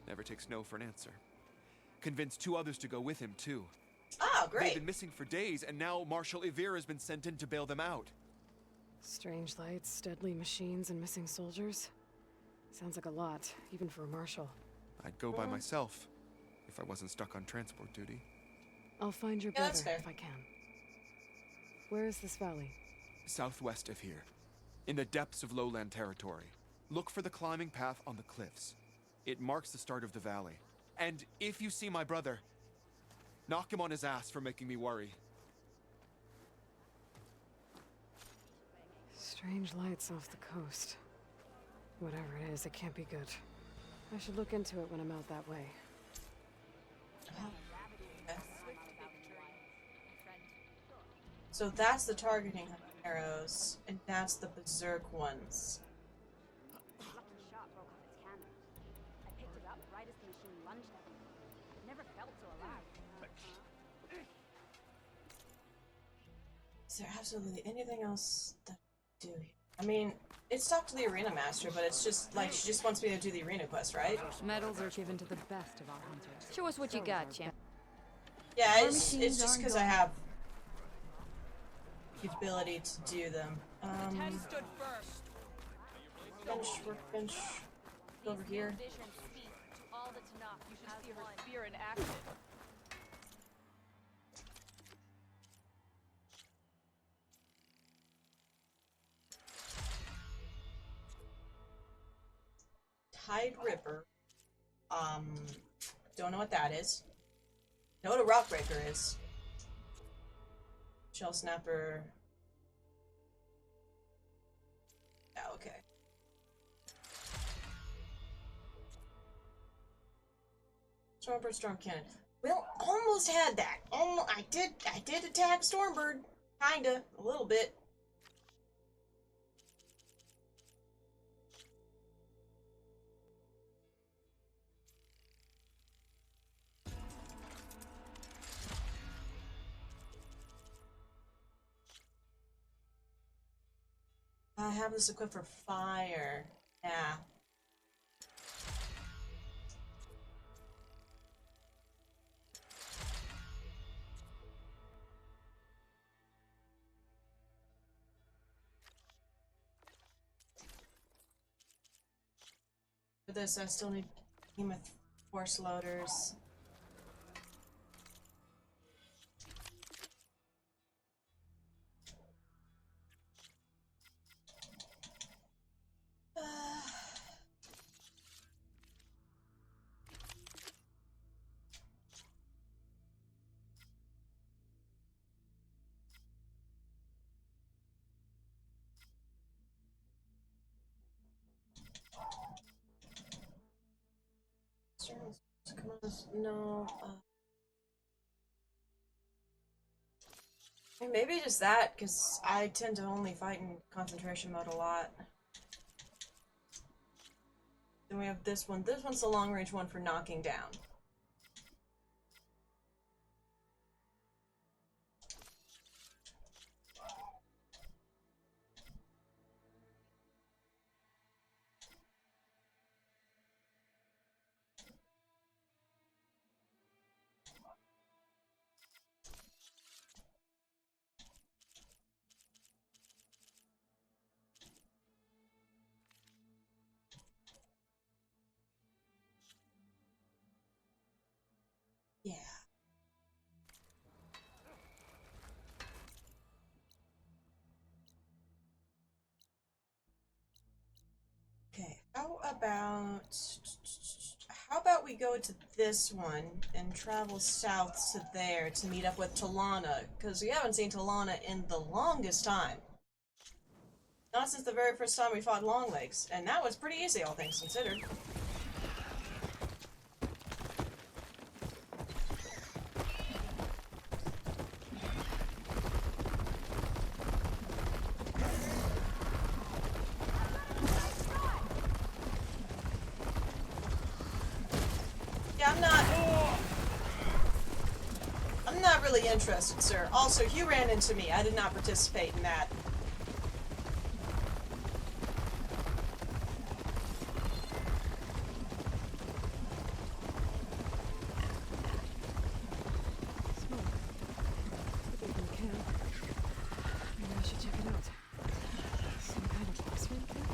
never takes no for an answer. Convinced 2 others to go with him, too. Oh, great. They've been missing for days, and now Marshal AETHER has been sent in to bail them out. Strange lights, deadly machines, and missing soldiers? Sounds like a lot, even for a marshal. I'd go by myself, if I wasn't stuck on transport duty. I'll find your Yeah, that's brother fair. if I can. Where is this valley? Southwest of here, in the depths of lowland territory. Look for the climbing path on the cliffs. It marks the start of the valley. And if you see my brother, knock him on his ass for making me worry. Strange lights off the coast. Whatever it is, it can't be good. I should look into it when I'm out that way. So that's the targeting arrows, and that's the berserk ones. Lucky shot broke off its camera. I picked it up right as the machine lunged at me. It never felt so alive. Is there absolutely anything else that I do here? I mean, it's talked to the arena master, but it's just like she just wants me to do the arena quest, right? Medals are given to the best of our hunters. Show us what you got, champ. Yeah, Our it's machines just aren't because I going- have the ability to do them. Bench, workbench. over here. Vision speak to all the Tanakh. You should see her spear in action. Tide Ripper. Don't know what that is. Know what a rock breaker is. Shell snapper. Yeah, okay. Stormbird, storm cannon. Well, almost had that. Almost, I did attack Stormbird. Kinda, a little bit. I have this equipped for fire. Yeah. For this, I still need behemoth force loaders. No. Maybe just that, because I tend to only fight in concentration mode a lot. Then we have this one. This one's the long range one for knocking down. Yeah. Okay, how about we go to this one and travel south to there to meet up with Talana, because we haven't seen Talana in the longest time. Not since the very first time we fought Longlegs, and that was pretty easy, all things considered. I'm not really interested, sir. Also, you ran into me. I did not participate in that. Maybe I should check it out. Some kind of boxman camp?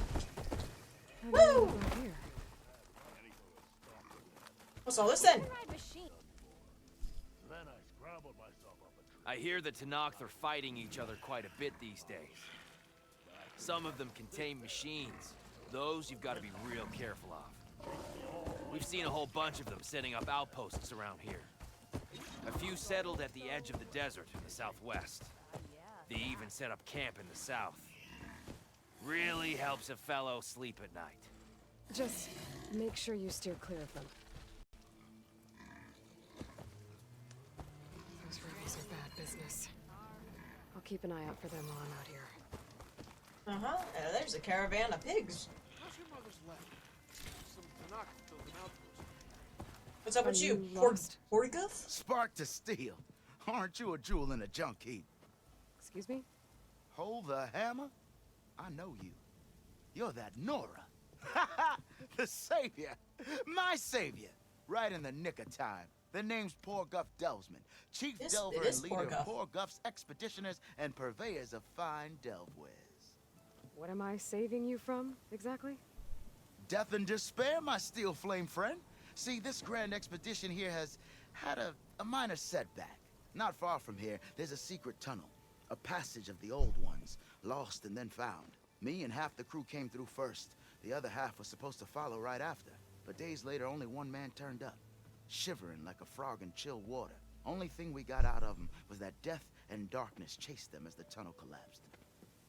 How do you Woo! know about here? What's all this then? I hear the Tanakh are fighting each other quite a bit these days. Some of them contain machines. Those you've got to be real careful of. We've seen a whole bunch of them setting up outposts around here. A few settled at the edge of the desert in the southwest. They even set up camp in the south. Really helps a fellow sleep at night. Just make sure you steer clear of them. Those rebels are bad business. I'll keep an eye out for them while I'm out here. Uh-huh. There's a caravan of pigs. How's your mother's leg? Some Tanakh built an outpost. What's up with you? Horguff? Spark to steel. Aren't you a jewel in a junk heap? Excuse me? Hold the hammer? I know you. You're that Nora. The savior. My savior. Right in the nick of time. The name's Porguff Delvesman, chief delver and leader of Porguff's expeditioners and purveyors of fine delve wares. What am I saving you from, exactly? death and despair, my steel flame friend. See, this grand expedition here has had a minor setback. Not far from here, there's a secret tunnel. A passage of the old ones, lost and then found. Me and half the crew came through first. The other half was supposed to follow right after. But days later, only one man turned up, shivering like a frog in chill water. Only thing we got out of him was that death and darkness chased them as the tunnel collapsed.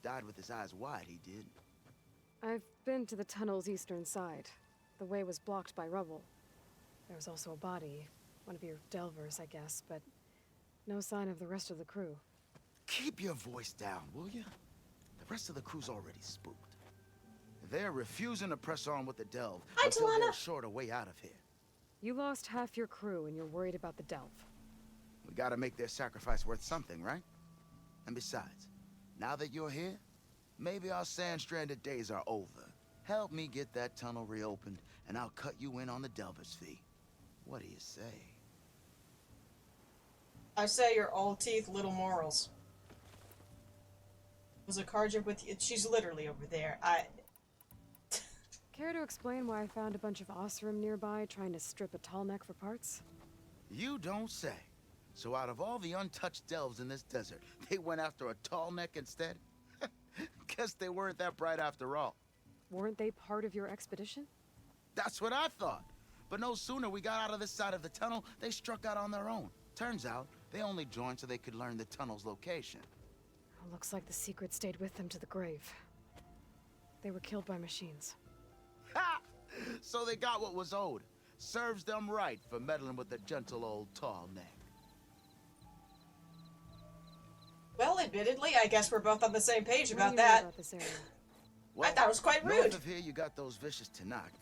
Died with his eyes wide, he did. I've been to the tunnel's eastern side. The way was blocked by rubble. There was also a body, one of your delvers, I guess, but no sign of the rest of the crew. Keep your voice down, will you? The rest of the crew's already spooked. They're refusing to press on with the delve until they're assured a way out of here. You lost half your crew and you're worried about the delve. We gotta make their sacrifice worth something, right? And besides, now that you're here, maybe our sand-stranded days are over. Help me get that tunnel reopened, and I'll cut you in on the delver's fee. What do you say? I say your old teeth, little morals. Was a Karja with you? She's literally over there. Care to explain why I found a bunch of Osram nearby trying to strip a tall neck for parts? You don't say. So out of all the untouched delves in this desert, they went after a tall neck instead? Guess they weren't that bright after all. Weren't they part of your expedition? That's what I thought. But no sooner we got out of this side of the tunnel, they struck out on their own. Turns out, they only joined so they could learn the tunnel's location. Looks like the secret stayed with them to the grave. They were killed by machines. Ha! So they got what was owed. Serves them right for meddling with the gentle old tall neck. Well, admittedly, I guess we're both on the same page about that. About this area? I thought it was quite rude. North of here, you got those vicious Tanakh.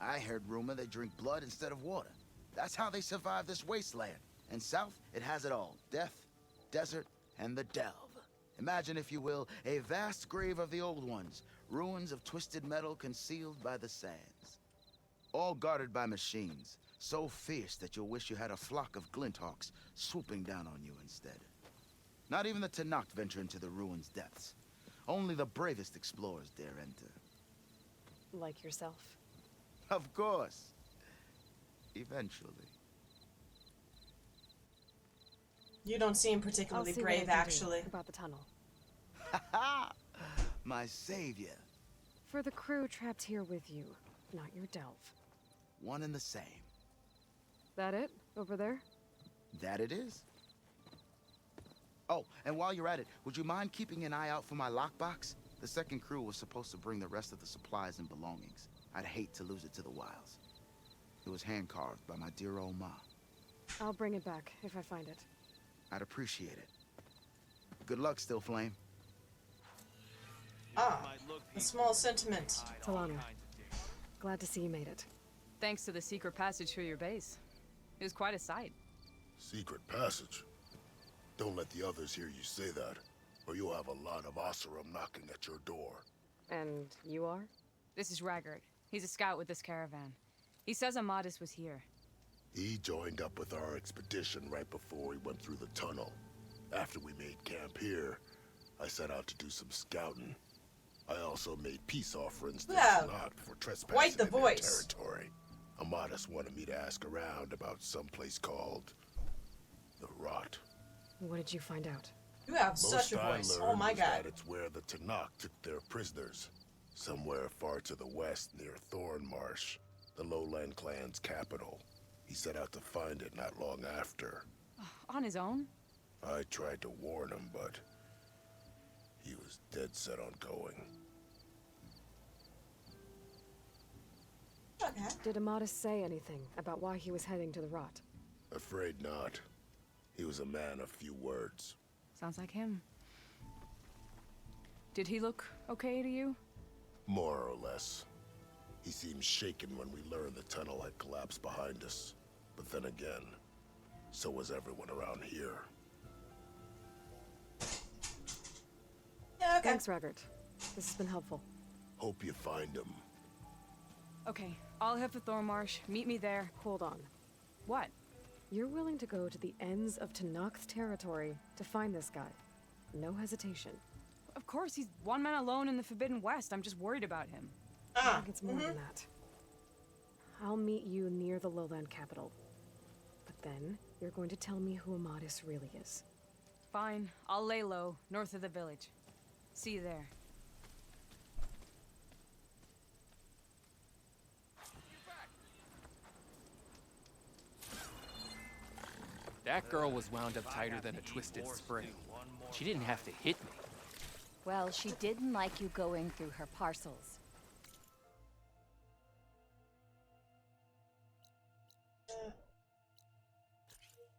I heard rumor they drink blood instead of water. That's how they survive this wasteland. And south, it has it all. Death, desert, and the delve. Imagine, if you will, a vast grave of the old ones. Ruins of twisted metal concealed by the sands. All guarded by machines. So fierce that you'll wish you had a flock of glinthawks swooping down on you instead. Not even the Tanakh venture into the ruins' depths. Only the bravest explorers dare enter. Like yourself? Of course. Eventually. You don't seem particularly I'll see brave, what I can do actually. about the tunnel. Ha! My savior. For the crew trapped here with you, not your delve. One and the same. That it? Over there? That it is. Oh, and while you're at it, would you mind keeping an eye out for my lockbox? The second crew was supposed to bring the rest of the supplies and belongings. I'd hate to lose it to the wilds. It was hand-carved by my dear old ma. I'll bring it back if I find it. I'd appreciate it. Good luck, Still Flame. Ah, a small sentiment. Talana, glad to see you made it. Thanks to the secret passage through your base. It was quite a sight. Secret passage? Don't let the others hear you say that, or you'll have a lot of Oseram knocking at your door. And you are? This is Raggart. He's a scout with this caravan. He says Amadis was here. He joined up with our expedition right before we went through the tunnel. After we made camp here, I set out to do some scouting. I also made peace offerings to not for trespassing in their territory. Amadis wanted me to ask around about some place called the Rot. What did you find out? You have such a voice. Oh my god. That it's where the Tanakh took their prisoners. Somewhere far to the west near Thornmarsh, the lowland clan's capital. He set out to find it not long after. On his own? I tried to warn him, but he was dead set on going. Okay. Did Amadis say anything about why he was heading to the Rot? Afraid not. He was a man of few words. Sounds like him. Did he look okay to you? More or less. He seemed shaken when we learned the tunnel had collapsed behind us. But then again, so was everyone around here. Yeah, okay. Thanks, Raggart. This has been helpful. Hope you find him. Okay, I'll head for Thornmarsh. Meet me there. Hold on. What? You're willing to go to the ends of Tanakh's territory to find this guy. No hesitation. Of course, he's one man alone in the Forbidden West. I'm just worried about him. I think it's more than that. I'll meet you near the lowland capital. But then, you're going to tell me who Amadis really is. Fine, I'll lay low, north of the village. See you there. That girl was wound up tighter than a twisted spring. She didn't have to hit me. Well, she didn't like you going through her parcels.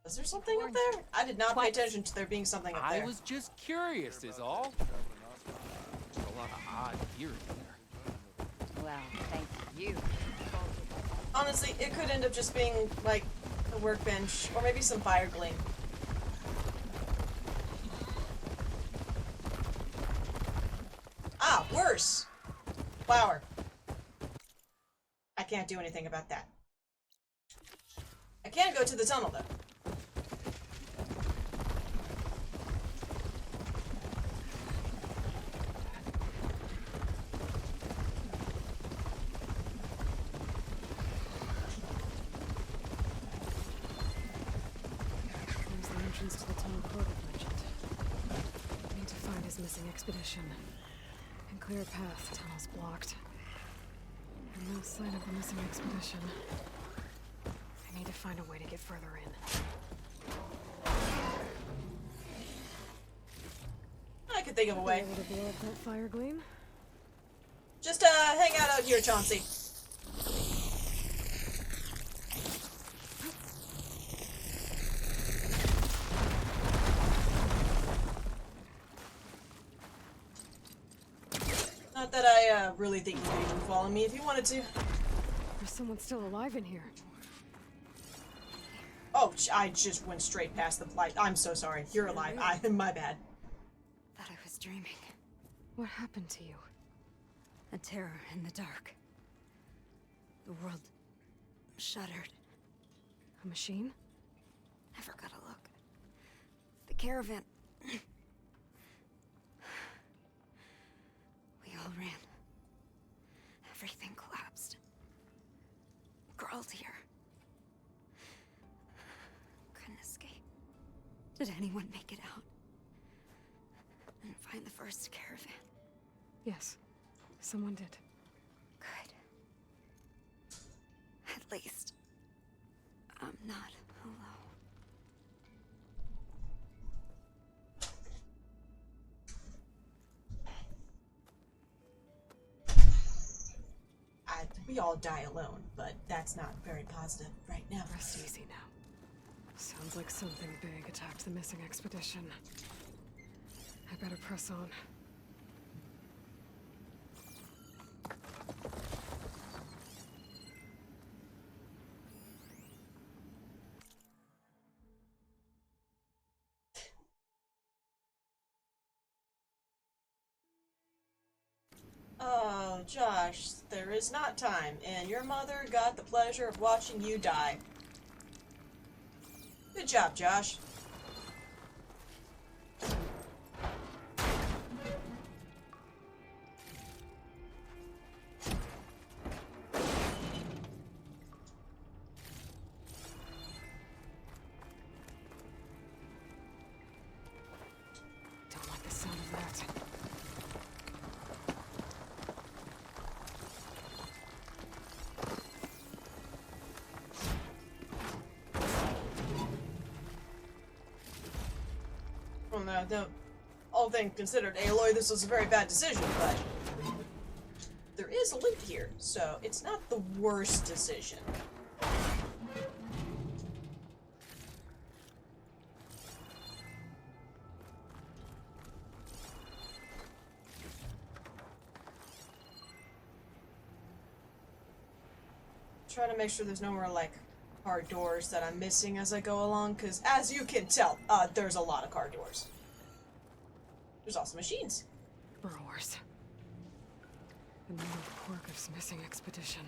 Is there something up there? I did not pay attention to there being something up there. I was just curious is all. There's a lot of odd gear in there. Well, thank you. Honestly, it could end up just being, like, a workbench, or maybe some fire gleam. Ah, worse! Flower. I can't do anything about that. I can go to the tunnel, though. There's the entrance to the tunnel Corvid mentioned. I need to find his missing expedition. And clear a path. Tunnel's blocked. And no sign of the missing expedition. I need to find a way to get further in. I could think of a way. Able to blow up that fire gleam? Just, hang out here, Chauncey. Not that I, really think you could even follow me if you wanted to. There's someone still alive in here. Oh, I just went straight past the light. I'm so sorry. You're alive. My bad. Thought I was dreaming. What happened to you? A terror in the dark. The world shuddered. A machine? I forgot to look. The caravan. We all ran. Everything collapsed. Crawled here. Couldn't escape. Did anyone make it out? And find the first caravan? Yes. Someone did. Good. At least, I'm not alone. We all die alone, but that's not very positive right now. Rest easy now. Sounds like something big attacked the missing expedition. I better press on. Oh, Josh, there is not time, and your mother got the pleasure of watching you die. Good job, Josh. Don't like the sound of that. Well, no, all things considered, Aloy, this was a very bad decision, but there is a loot here, so it's not the worst decision. Try to make sure there's no more, like, car doors that I'm missing as I go along, because as you can tell, there's a lot of car doors. There's also machines. Burrowers. The name of Korgov's missing expedition.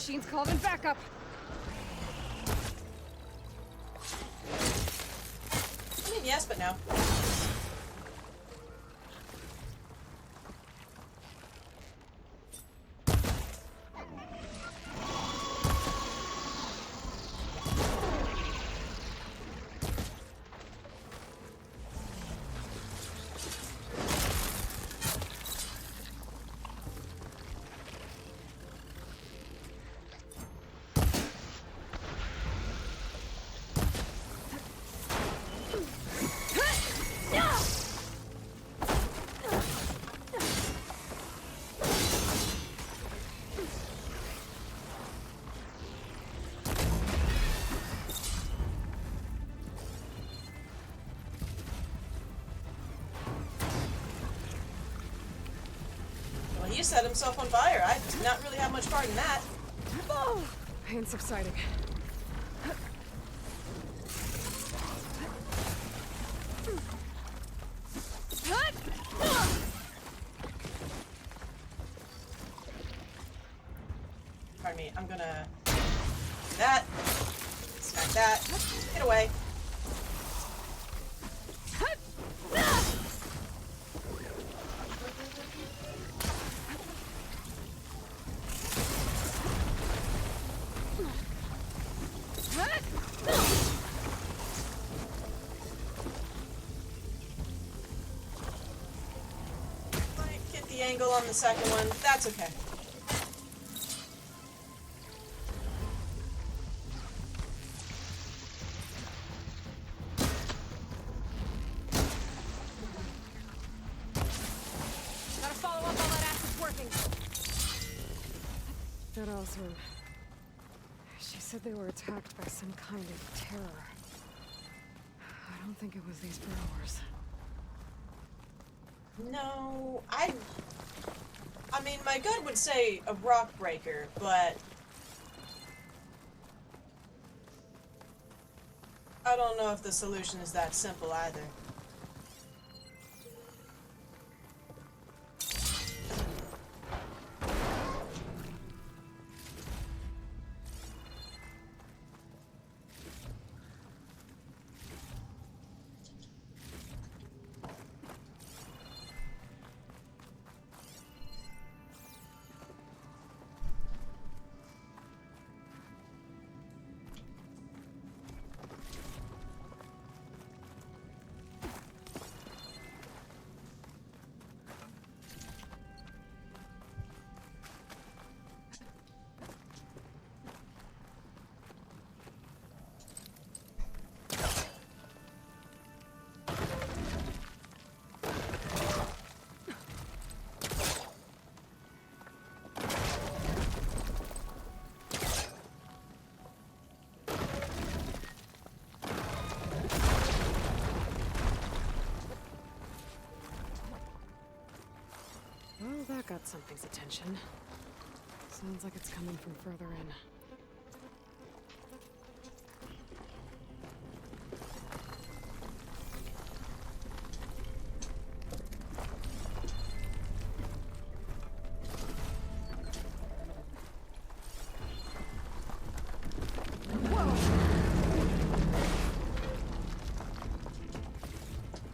Machines called in backup. I mean, yes, but no. He set himself on fire. I did not really have much part in that. Oh, pain subsiding. Pardon me, I'm gonna do that. Smack that. Get away. Might get the angle on the second one. That's okay. Gotta follow up all that acid working. That also... She said they were attacked by some kind of terror. I don't think it was these burrowers. No, I mean, my gut would say a rock breaker, but I don't know if the solution is that simple either. Well, that got something's attention. Sounds like it's coming from further in.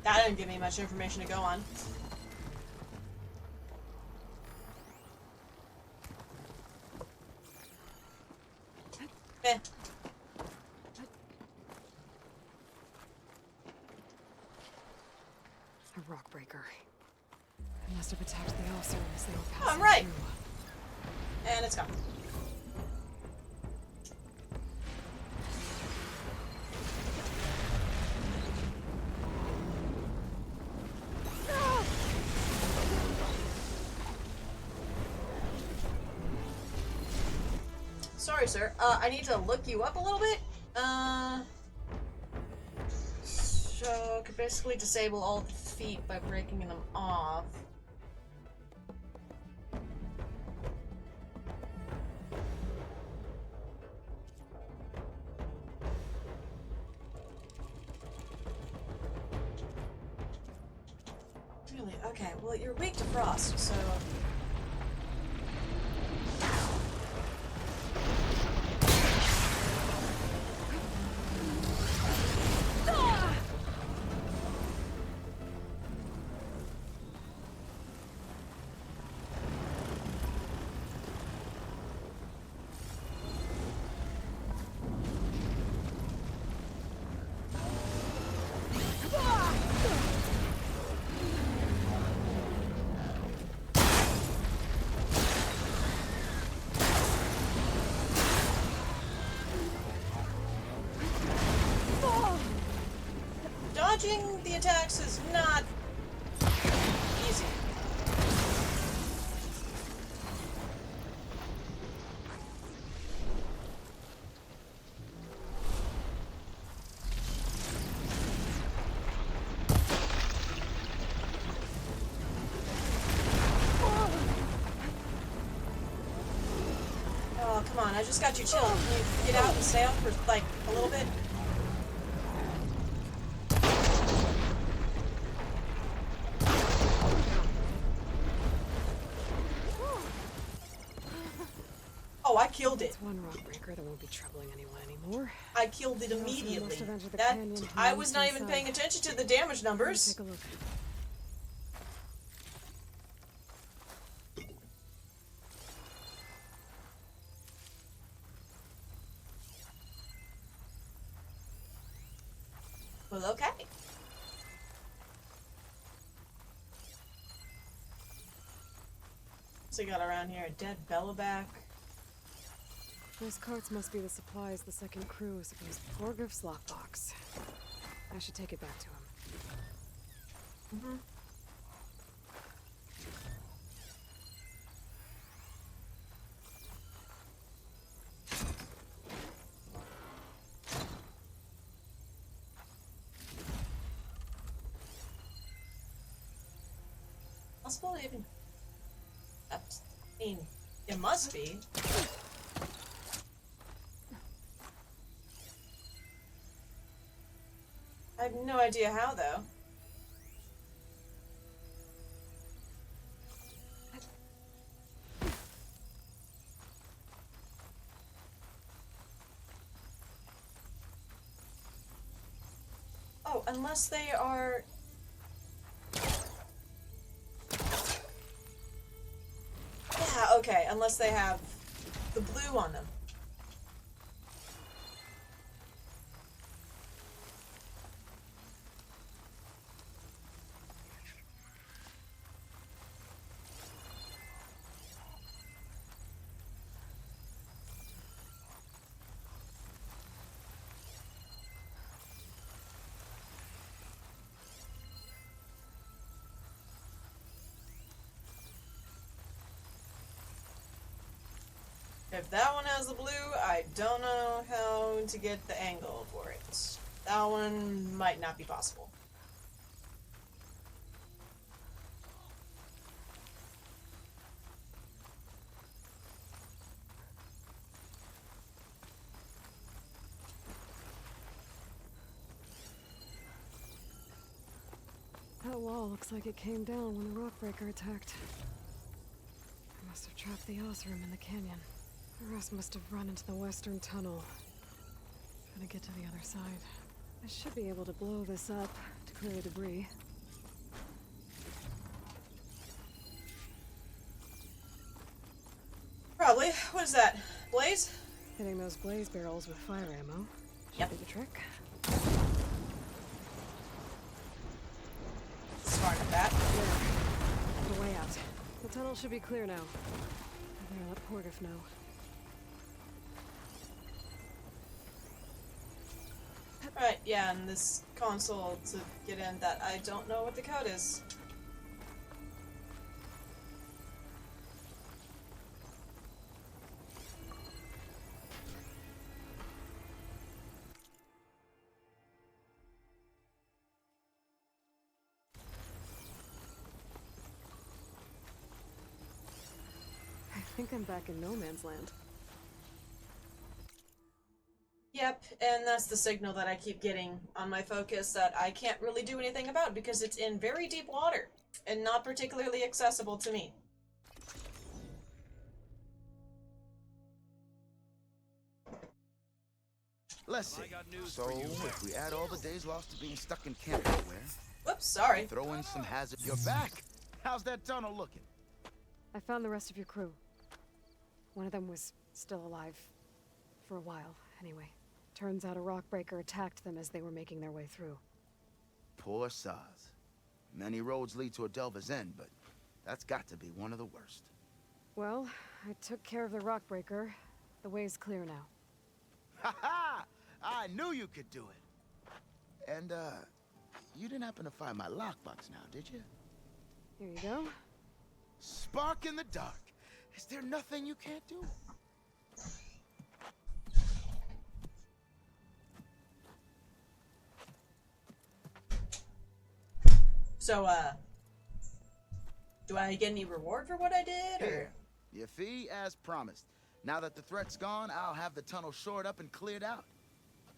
That didn't give me much information to go on. Eh. A rock breaker. It must have attacked the officer as they were passing I'm right. through. And it's gone. Sorry, sir. I need to look you up a little bit. So, could basically disable all the feet by breaking them off. Really? Okay, well, you're weak to frost, so... dodging the attacks is not easy. Oh, come on, I just got you chilling. Can you get out and stay up for, like, a little bit? Oh, I killed it. That's one rock breaker that won't be troubling anyone anymore. I killed it immediately. Must have entered the That canyon from I the was not eastern even side. paying attention to the damage numbers. Take a look. Well, okay. So we got around here a dead bellowback. Those carts must be the supplies the second crew is supposed to Porgriff's lockbox. I should take it back to him. Mm-hmm. Possible even. I mean, it must be. I have no idea how, though. Oh, unless they are... Yeah, okay, unless they have the blue on them. If that one has the blue, I don't know how to get the angle for it. That one might not be possible. That wall looks like it came down when the rockbreaker attacked. I must have trapped the Osram in the canyon. The rest must have run into the western tunnel. Trying to get to the other side. I should be able to blow this up to clear the debris. Probably. What is that? Blaze? Hitting those blaze barrels with fire ammo should Yep. be the trick. Smart at that. There. The way out. The tunnel should be clear now. I better let Porgriff know. Right, yeah, and this console to get in that I don't know what the code is. I think I'm back in no man's land. Yep, and that's the signal that I keep getting on my focus that I can't really do anything about because it's in very deep water and not particularly accessible to me. Let's see. So, if we add all the days lost to being stuck in camp nowhere... Whoops, sorry. Throw in some hazard... You're back! How's that tunnel looking? I found the rest of your crew. One of them was still alive. For a while, anyway. Turns out a rockbreaker attacked them as they were making their way through. Poor Saz. Many roads lead to a Delver's End, but that's got to be one of the worst. Well, I took care of the rockbreaker. The way's clear now. Ha ha! I knew you could do it. And, You didn't happen to find my lockbox now, did you? Here you go. Spark in the dark. Is there nothing you can't do? So, do I get any reward for what I did, or? Here, your fee as promised. Now that the threat's gone, I'll have the tunnel shored up and cleared out.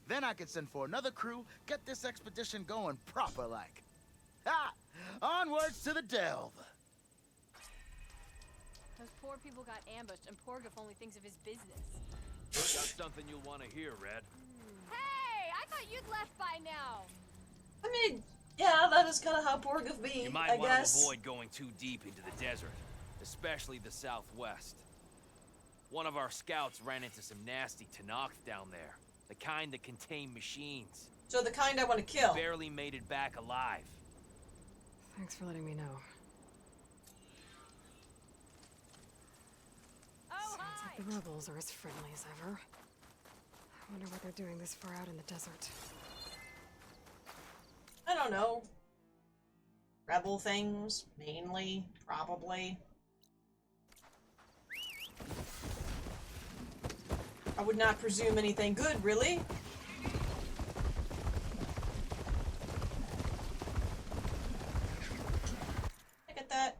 Then I can send for another crew, get this expedition going proper like. Ha! Onwards to the delve. Those poor people got ambushed, and Porgif only thinks of his business. Got something you'll want to hear, Red. Hey! I thought you'd left by now! I mean, yeah, that is kind of how Porgif be, You might I want to guess. avoid going too deep into the desert, especially the southwest. One of our scouts ran into some nasty Tenakth down there, the kind that contain machines. So the kind I want to kill. Barely made it back alive. Thanks for letting me know. Sounds like the rebels are as friendly as ever. I wonder what they're doing this far out in the desert. I don't know. Rebel things, mainly, probably. I would not presume anything good, really. I get that.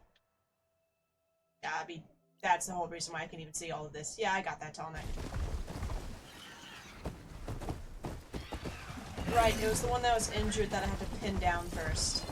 Yeah, I mean, that's the whole reason why I can even see all of this. Yeah, I got that tonic. Right, it was the one that was injured that I had to pin down first.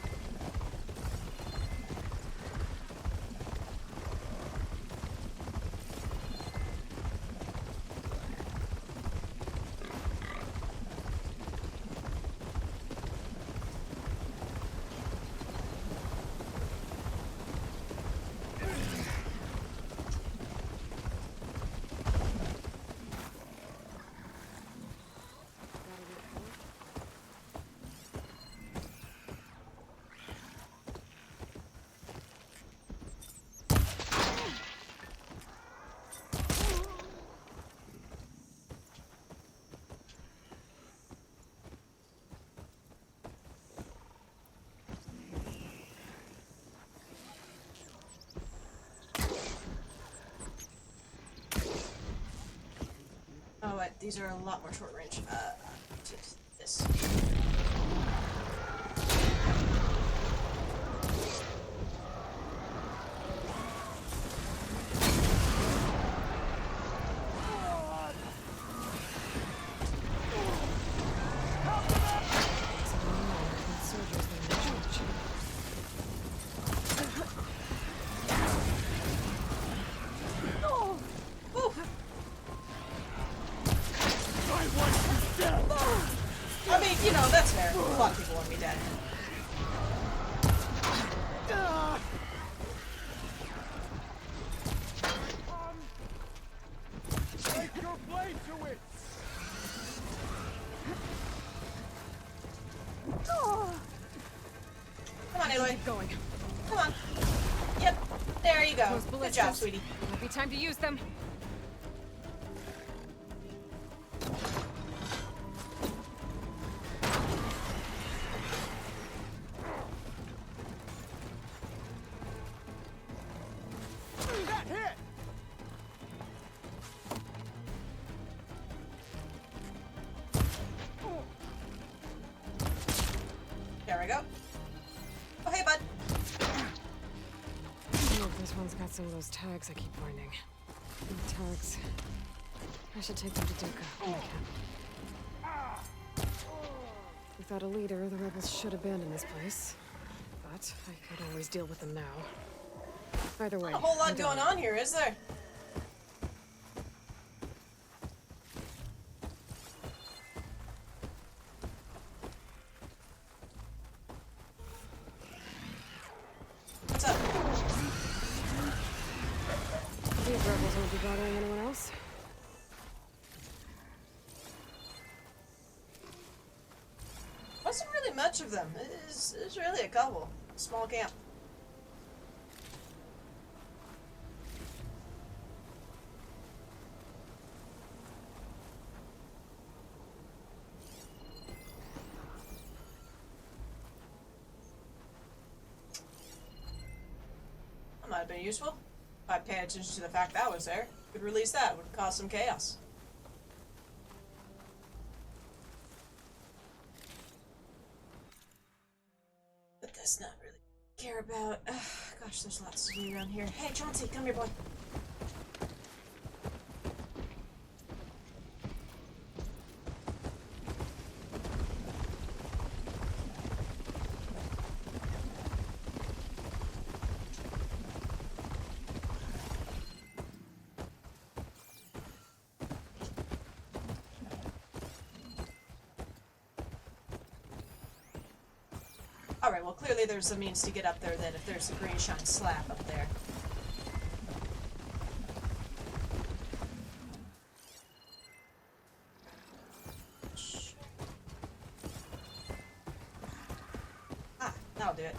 Oh, wait, these are a lot more short range. This. I mean, you know, that's fair. A lot of people want me dead. Take your blade to it! Come on, Aloy. Keep going. Come on. Yep. There you go. Those Good ballistas. job, sweetie. Might be time to use them. That hit! There we go. Oh, hey, bud. Look, this one's got some of those tags I keep finding. The tags. I should take them to Duka when I can. Without a leader, the rebels should abandon this place. But I could always deal with them now. Either way, Not a whole lot I'm going done. on here, is there? What's up? These rebels won't be bothering anyone else. Wasn't really much of them. It's really a couple. Small camp. might have been useful. If I pay attention to the fact that was there. Could release that. Would cause some chaos. But that's not really care about. Ugh, gosh, there's lots to do around here. Hey, Chauncey, come here, boy. Alright, well clearly there's a means to get up there then if there's a green shine slab up there. Ah, that'll do it.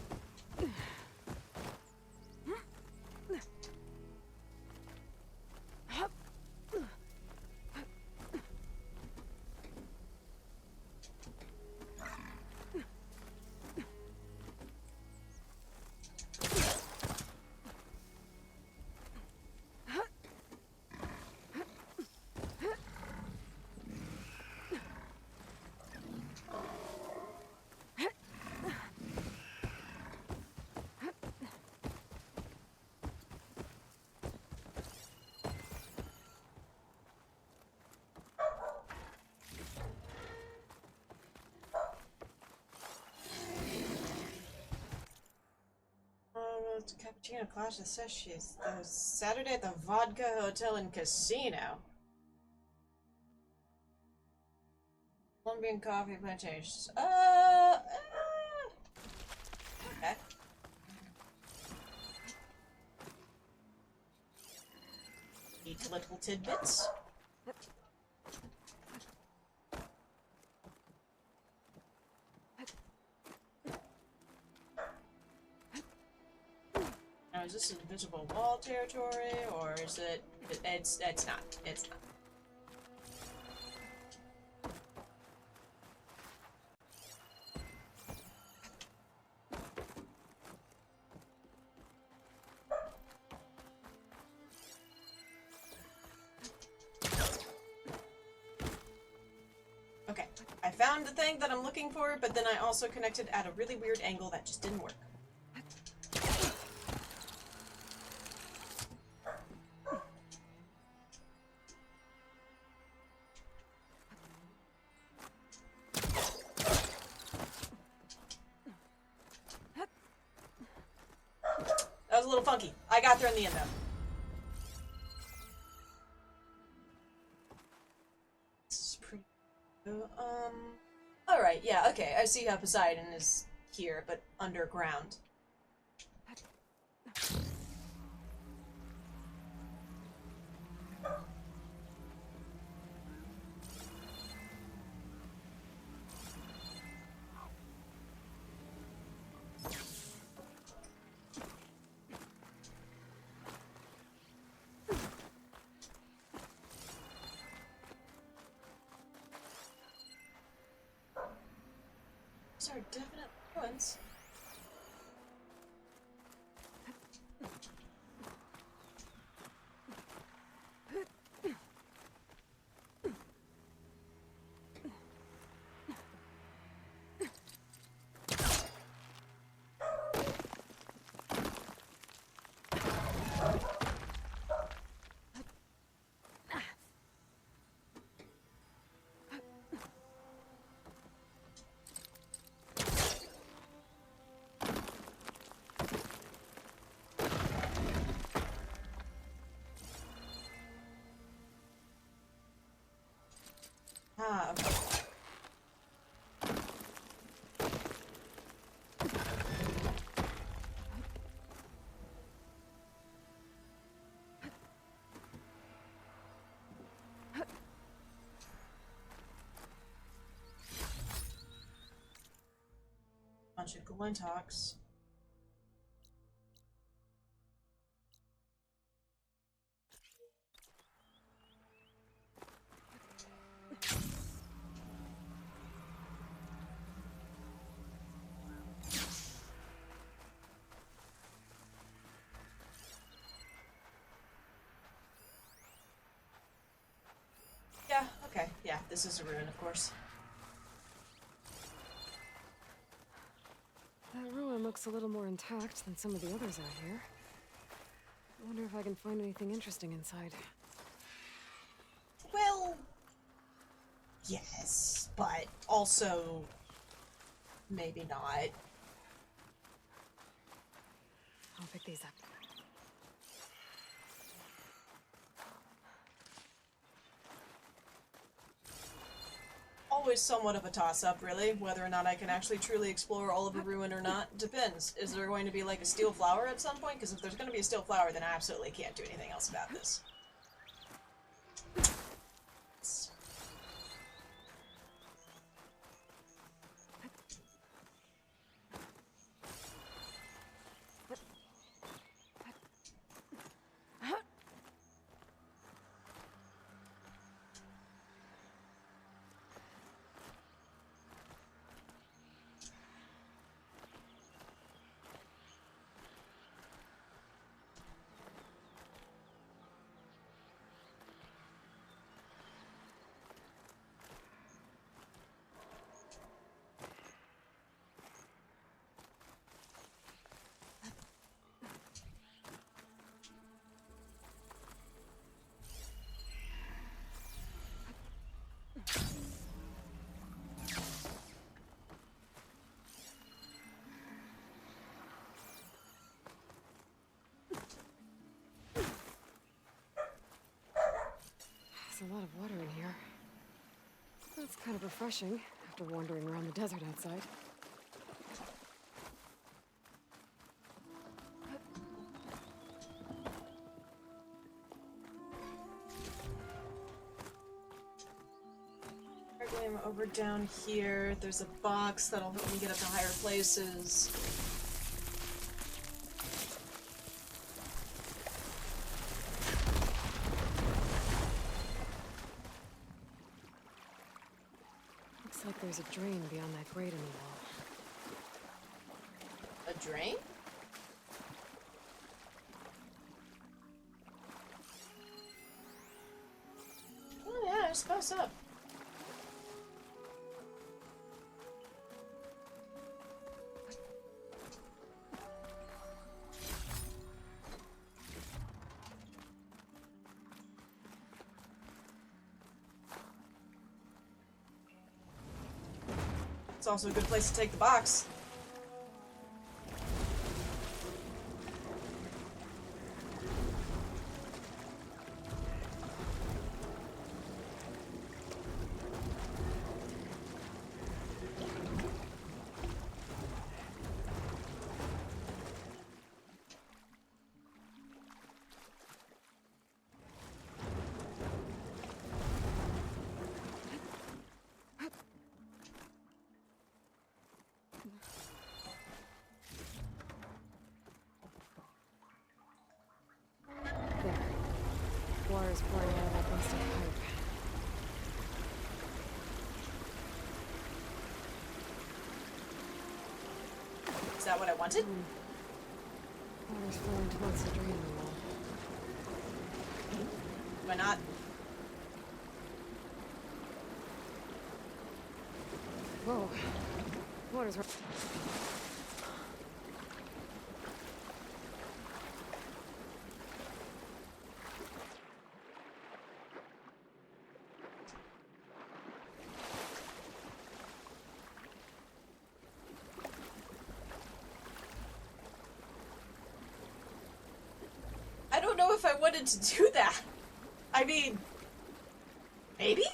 Cappuccino Clasha says she's Saturday at the Vodka Hotel and Casino. Colombian coffee plantations. Okay. Eat little tidbits. Now, is this invisible wall territory, or is it? It's not. It's not. Okay, I found the thing that I'm looking for, but then I also connected at a really weird angle that just didn't work. That was a little funky. I got there in the end, though. This is pretty... Alright, yeah, okay. I see how Poseidon is here, but underground. Those are definite ones. Ah, okay. Bunch of glintox. Okay, yeah, this is a ruin, of course. That ruin looks a little more intact than some of the others out here. I wonder if I can find anything interesting inside. Well, yes, but also maybe not. I'll pick these up. Always somewhat of a toss-up, really, whether or not I can actually truly explore all of the ruin or not. Depends. Is there going to be, like, a steel flower at some point? Because if there's going to be a steel flower, then I absolutely can't do anything else about this. There's a lot of water in here. That's kind of refreshing after wandering around the desert outside. I'm over down here. There's a box that'll help me get up to higher places. Looks like there's a drain beyond that grate in the wall. A drain? Oh yeah, I suppose so. It's also a good place to take the box. There. Water's pouring out of that busted pipe. Is that what I wanted? Water's flowing towards the drain in the wall. Why not? Whoa. Water's right. I don't know if I wanted to do that. I mean, maybe?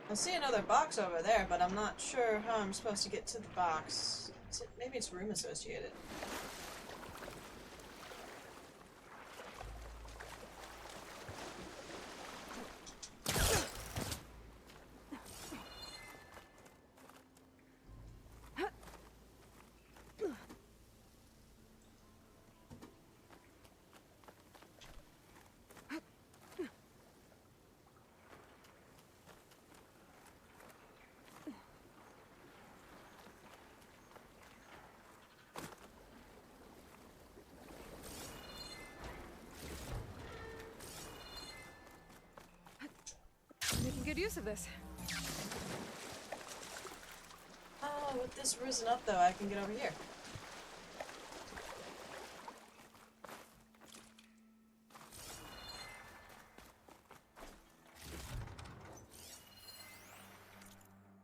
I see another box over there, but I'm not sure how I'm supposed to get to the box. Maybe it's room associated. good use of this. Oh, with this risen up though, I can get over here.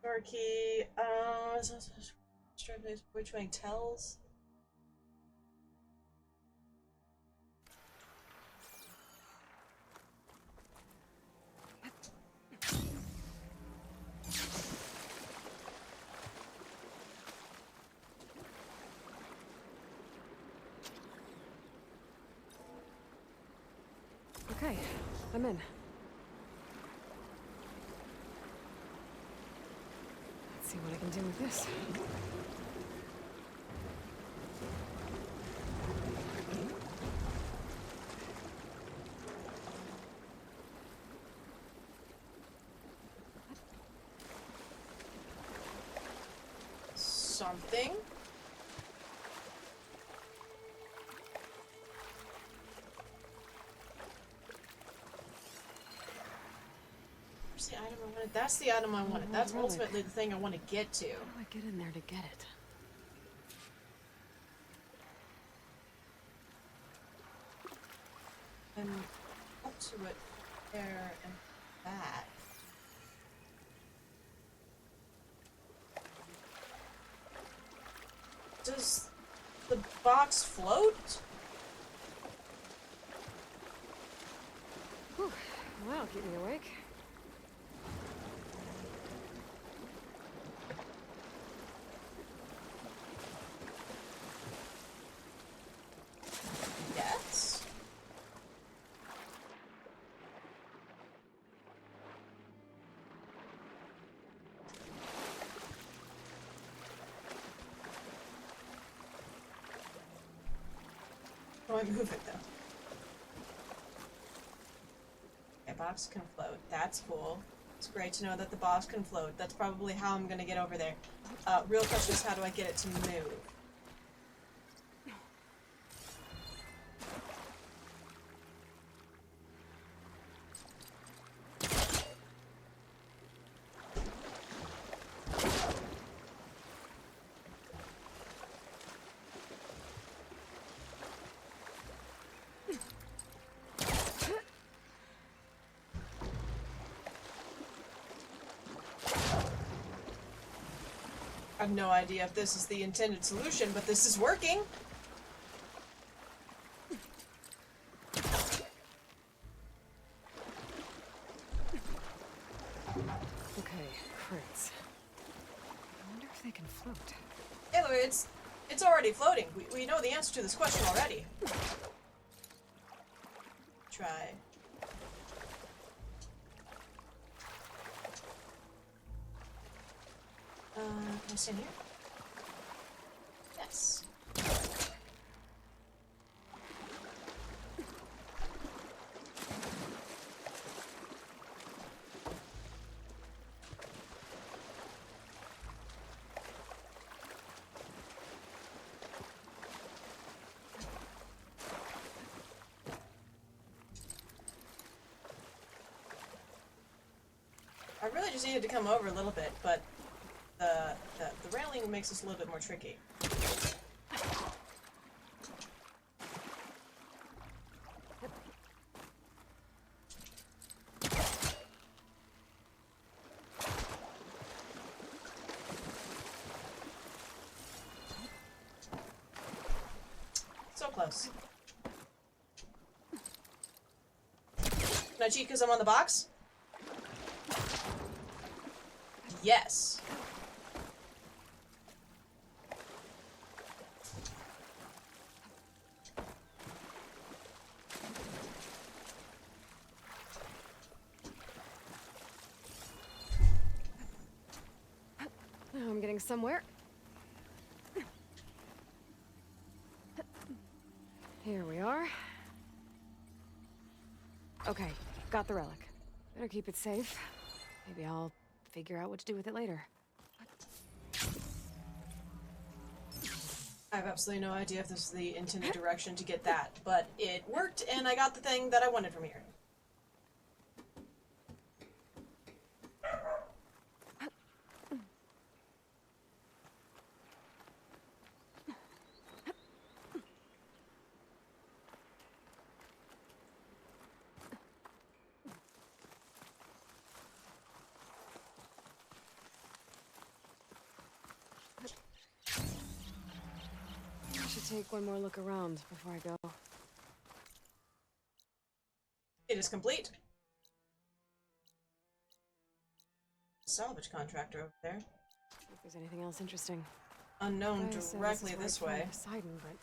Door key, which way tells? Okay, I'm in. Let's see what I can do with this. Something? Where's the item I wanted? That's the item I wanted. That's ultimately the thing I want to get to. How do I get in there to get it? And up to it, there, and that. Does the box float? Whew. Well, that'll keep me awake. Yes. Oh, I move it though. Okay, box can float. That's cool. It's great to know that the box can float. That's probably how I'm gonna get over there. Real question is, how do I get it to move? I have no idea if this is the intended solution, but this is working. Okay, crates. I wonder if they can float. Hey, look, it's already floating. We know the answer to this question already. Try. Can I stand here? Yes. I really just needed to come over a little bit, but the railing makes this a little bit more tricky. So close. Can I cheat because I'm on the box? Yes. Now I'm getting somewhere. Here we are. Okay, got the relic. Better keep it safe. Maybe I'll figure out what to do with it later. I have absolutely no idea if this is the intended direction to get that, but it worked and I got the thing that I wanted from here. take one more look around before I go. It is complete. Salvage contractor over there. See if there's anything else interesting. Unknown Gaia says directly is where this I found way. Poseidon, but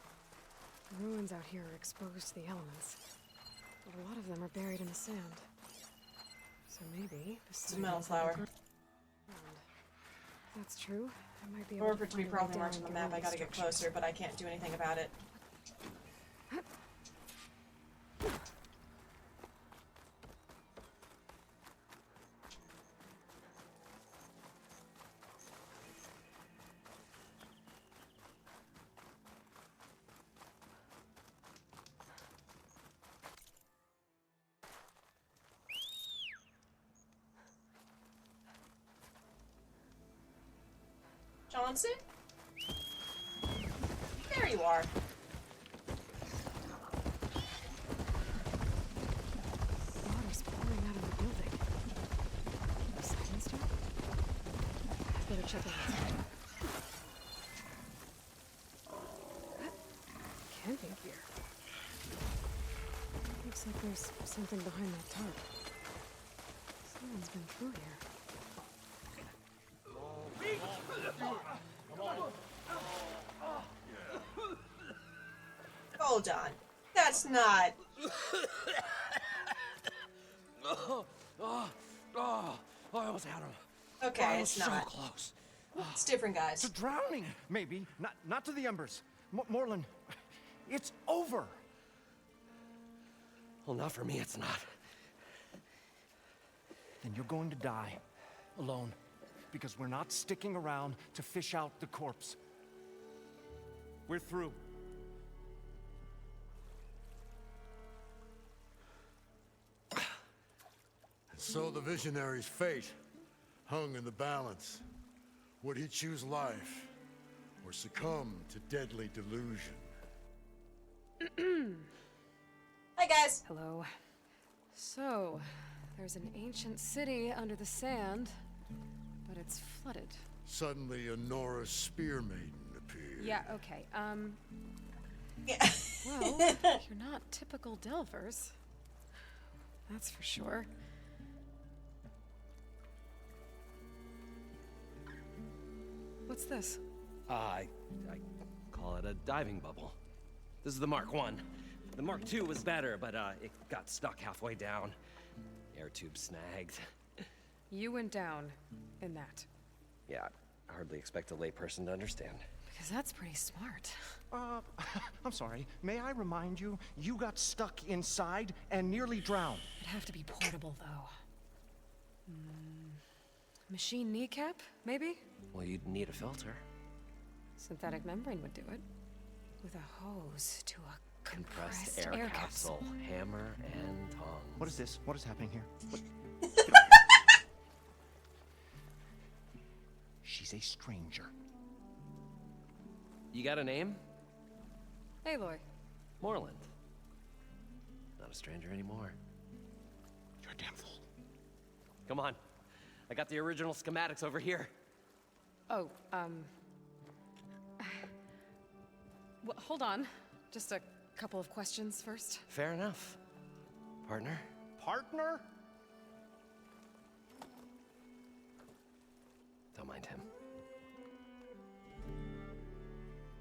the ruins out here are exposed to the elements. But a lot of them are buried in the sand. So maybe This is a metal flower. If that's true, I might be able Or for it to be find a way probably down marked on the and map, get I all gotta the get structures. closer, but I can't do anything about it. Johnson? There you are. Water's pouring out of the building. Poseidon stone? I better check it out. Camping gear. Looks like there's something behind that tarp. Someone's been through here. Hold on. That's not... I almost had him. Okay, I was it's so not. close. It's different, guys. To drowning, maybe. Not to the embers. Moreland, it's over. Well, not for me, it's not. Then you're going to die. Alone. Because we're not sticking around to fish out the corpse. We're through. So the visionary's fate hung in the balance. Would he choose life or succumb to deadly delusion? Hi, guys. Hello. So, there's an ancient city under the sand, but it's flooded. Suddenly, a Nora spear maiden appeared. Yeah, okay. Yeah. Well, you're not typical Delvers. That's for sure. What's this? I call it a diving bubble. This is the Mark I. The Mark II was better, but it got stuck halfway down. Air tube snagged. You went down in that. Yeah, I hardly expect a layperson to understand. Because that's pretty smart. I'm sorry. May I remind you, you got stuck inside and nearly drowned. It'd have to be portable, though. Machine kneecap, maybe? Well, you'd need a filter. Synthetic membrane would do it. With a hose to a Compressed air capsule, hammer, and tongs. What is this? What is happening here? What? She's a stranger. You got a name? Aloy. Moreland. Not a stranger anymore. You're a damn fool. Come on. I got the original schematics over here. Oh, well, hold on. Just a couple of questions first. Fair enough. Partner? Partner? Don't mind him.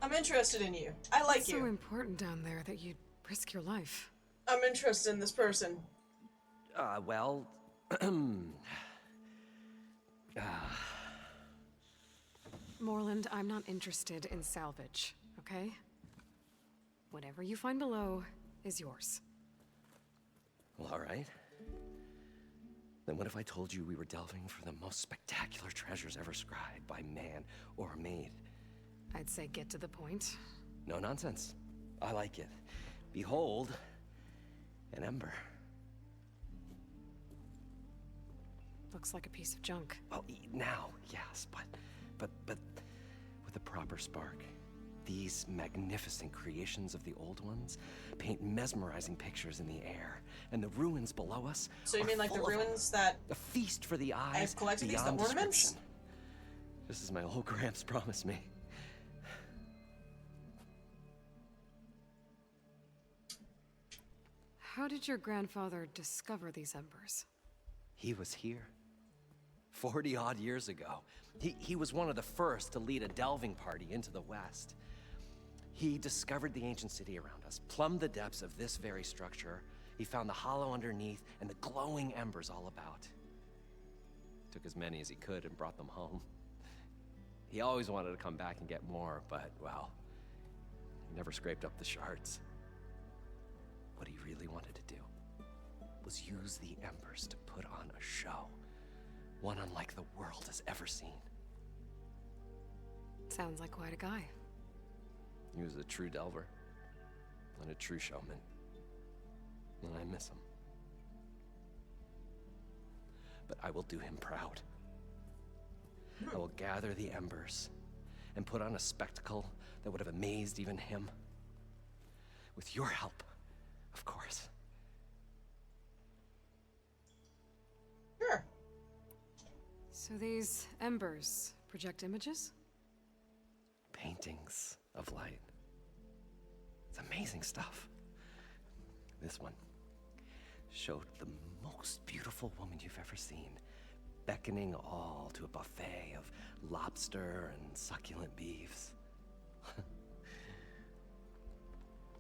I'm interested in you. I like It's you. so important down there that you'd risk your life. I'm interested in this person. Well... Moreland, I'm not interested in salvage, okay? Whatever you find below is yours. Well, all right. Then what if I told you we were delving for the most spectacular treasures ever scribed by man or maid? I'd say get to the point. No nonsense. I like it. Behold, an ember. Looks like a piece of junk. Well, now, yes, but with a proper spark. These magnificent creations of the old ones paint mesmerizing pictures in the air, and the ruins below us. So you are mean like the full of ruins that a feast for the eyes I've collected these, the beyond ornaments? description. Just as my old Gramps promised me. How did your grandfather discover these embers? He was here. 40-odd years ago. He was one of the first to lead a delving party into the West. He discovered the ancient city around us, plumbed the depths of this very structure. He found the hollow underneath and the glowing embers all about. Took as many as he could and brought them home. He always wanted to come back and get more, but, well, he never scraped up the shards. What he really wanted to do was use the embers to put on a show. One unlike the world has ever seen. Sounds like quite a guy. He was a true delver and a true showman. And I miss him. But I will do him proud. I will gather the embers and put on a spectacle that would have amazed even him. With your help, of course. Sure. So these embers project images? Paintings of light. It's amazing stuff. This one showed the most beautiful woman you've ever seen, beckoning all to a buffet of lobster and succulent beefs.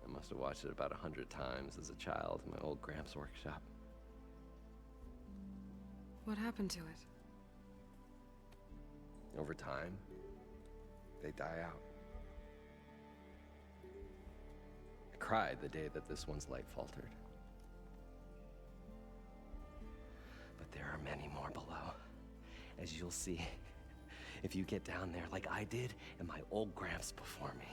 I must have watched it about 100 times as a child in my old Gramps' workshop. What happened to it? Over time, they die out. I cried the day that this one's light faltered. But there are many more below, as you'll see if you get down there like I did and my old Gramps before me.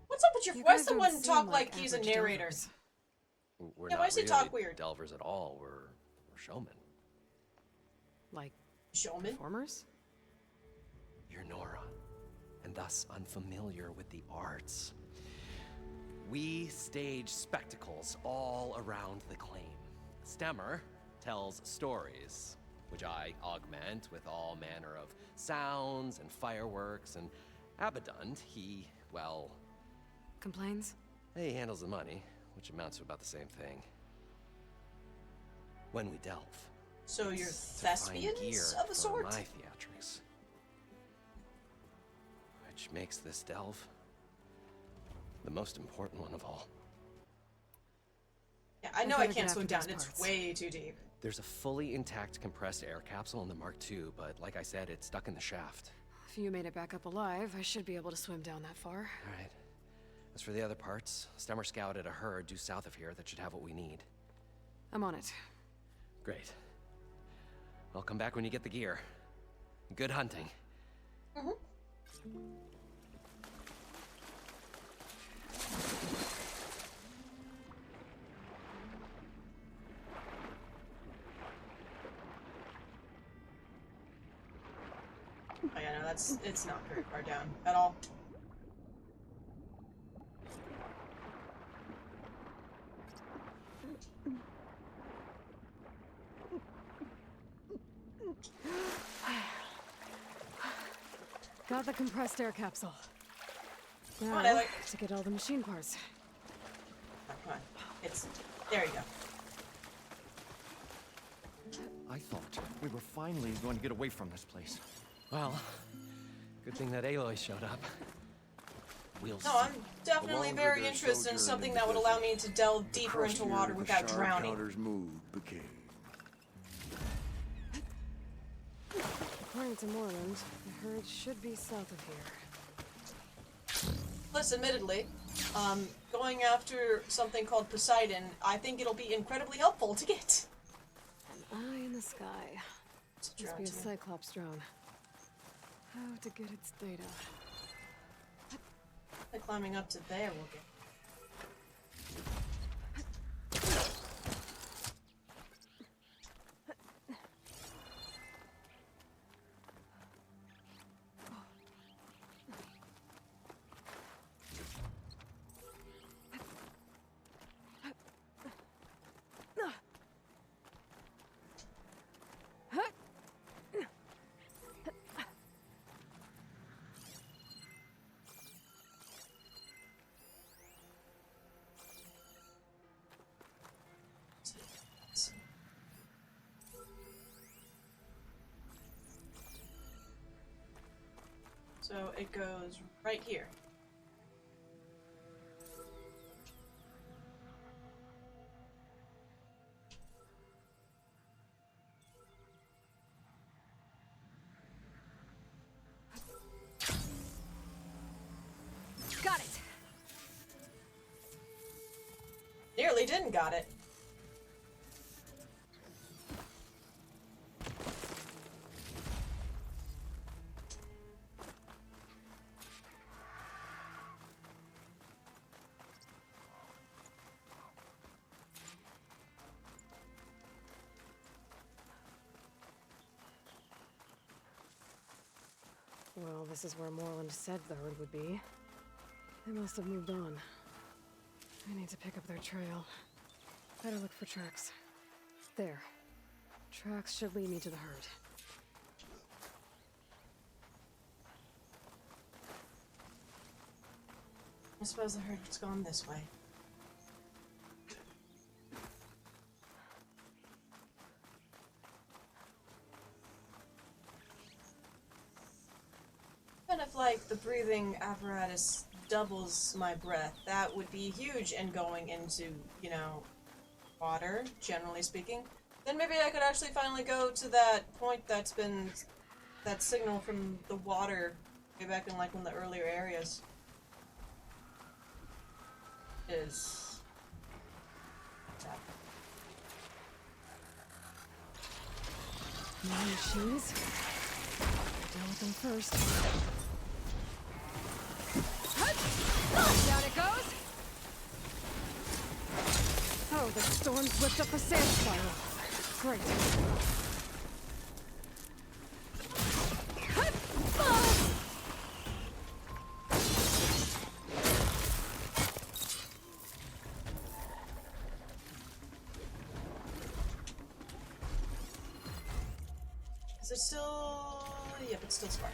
What's up with your? You Why guys does the don't one seem talk like like he's a average narrator? delvers. We're Yeah, not why does he really talk weird? delvers at all. We're showmen. Like showmen? Performers? You're Nora, and thus unfamiliar with the arts. We stage spectacles all around the claim. Stemmer tells stories, which I augment with all manner of sounds and fireworks, and Abaddon, he, well... Complains? He handles the money, which amounts to about the same thing. When we delve... So you're it's to find thespians gear of a for sort? my theatrics. Which makes this delve the most important one of all. Yeah, I know I can't swim down. It's way too deep. There's a fully intact compressed air capsule in the Mark II, but like I said, it's stuck in the shaft. If you made it back up alive, I should be able to swim down that far. All right. As for the other parts, Stemmer scouted a herd due south of here that should have what we need. I'm on it. Great. I'll come back when you get the gear. Good hunting. Mm-hmm. Oh yeah, no, it's not very far down at all. Got the compressed air capsule. Now, on, Ellie. to get all the machine parts. Oh, come on. It's... There you go. I thought we were finally going to get away from this place. Well, good thing that Aloy showed up. We'll No, I'm definitely very interested in something that would allow me to delve deeper into water without drowning. became. According to Moreland, the herd should be south of here. Plus, admittedly, going after something called Poseidon, I think it'll be incredibly helpful to get. An eye in the sky. Must be a Cyclops drone. How to get its data? Climbing up to there will get. So it goes right here. Got it. Nearly didn't got it. Well, this is where Moreland said the herd would be. They must have moved on. I need to pick up their trail. Better look for tracks. There. Tracks should lead me to the herd. I suppose the herd's gone this way. Even if, like, the breathing apparatus doubles my breath, that would be huge in going into, you know, water, generally speaking. Then maybe I could actually finally go to that point that's been... that signal from the water way back in, like, one of the earlier areas. Is... that. More machines. Deal with them first. Down it goes. Oh, the storm's whipped up a sand spiral. Great. Is it still... Yep, it's still spark.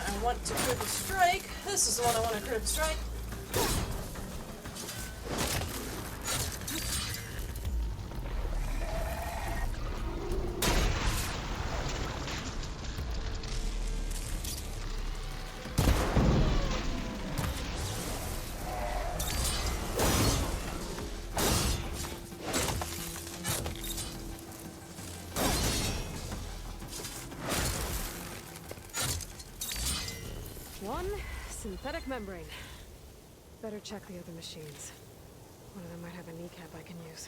I want to critical strike. This is the one I want to critical strike. One synthetic membrane. Better check the other machines. One of them might have a kneecap I can use.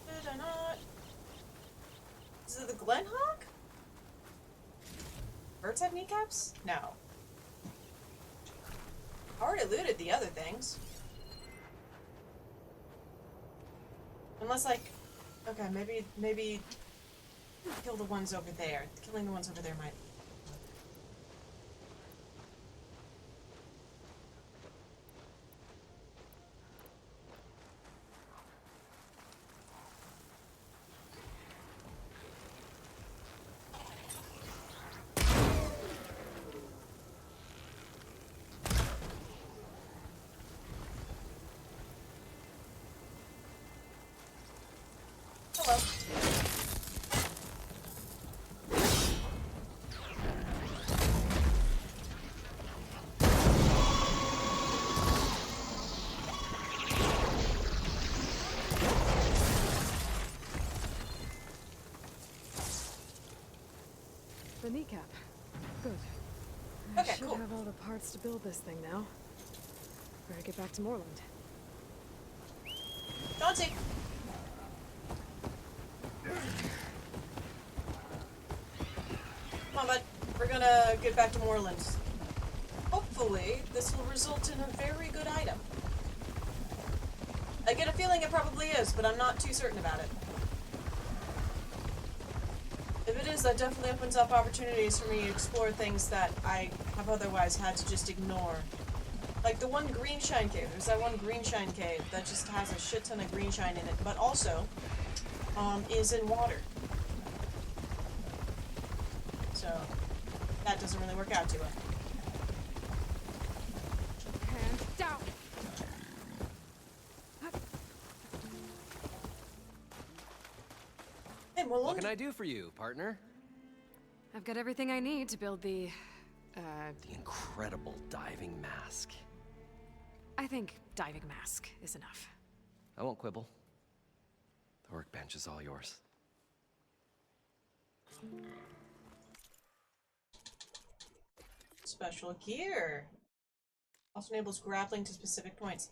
Did I not? Is it the Glenhawk? Birds have kneecaps? No. I already looted the other things. Unless, like, okay, maybe kill the ones over there. Killing the ones over there might... Hello. kneecap. Good. Okay, I should cool. have all the parts to build this thing now. Better get back to Moreland. Chauncey! Come on, bud. We're gonna get back to Moreland. Hopefully, this will result in a very good item. I get a feeling it probably is, but I'm not too certain about it. If it is, that definitely opens up opportunities for me to explore things that I have otherwise had to just ignore. Like the one green shine cave. There's that one green shine cave that just has a shit ton of green shine in it, but also is in water. So that doesn't really work out too well. Hands down. Hey, Moreland. What can I do for you, partner? I've got everything I need to build the incredible diving mask. I think diving mask is enough. I won't quibble. The workbench is all yours. Special gear. Also enables grappling to specific points.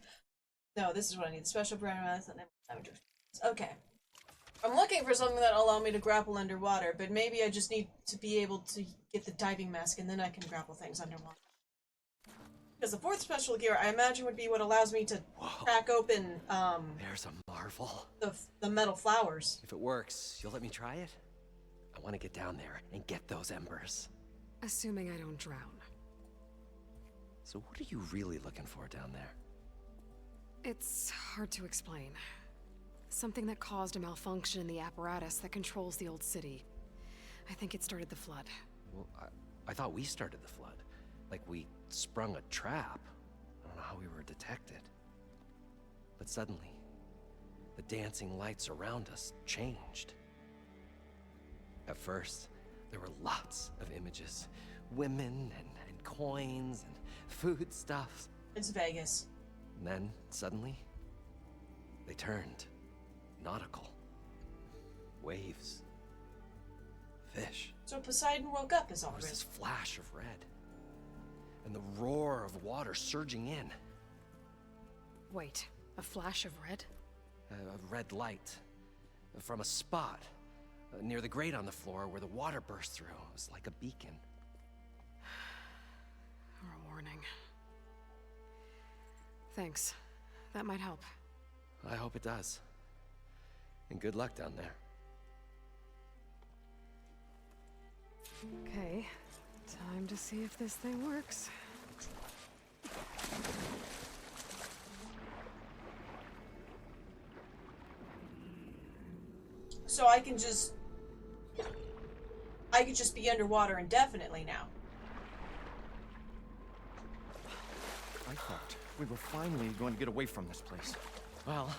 No, this is what I need. Special brand mask and damage. Okay. I'm looking for something that'll allow me to grapple underwater, but maybe I just need to be able to get the diving mask and then I can grapple things underwater. Because the fourth special gear, I imagine, would be what allows me to crack open, There's a marvel. the metal flowers. If it works, you'll let me try it? I want to get down there and get those embers. Assuming I don't drown. So what are you really looking for down there? It's hard to explain. Something that caused a malfunction in the apparatus that controls the old city. I think it started the flood. Well, I thought we started the flood. Like we sprung a trap. I don't know how we were detected. But suddenly, the dancing lights around us changed. At first, there were lots of images. Women and coins and foodstuffs. It's Vegas. And then, suddenly, they turned nautical. Waves. Fish. So Poseidon woke up is all There was right. this flash of red. And the roar of water surging in. Wait, a flash of red? A red light. From a spot near the grate on the floor where the water burst through. It was like a beacon. Or a warning. Thanks. That might help. I hope it does. And good luck down there. Okay, time to see if this thing works. So I could just be underwater indefinitely now. I thought we were finally going to get away from this place. Well,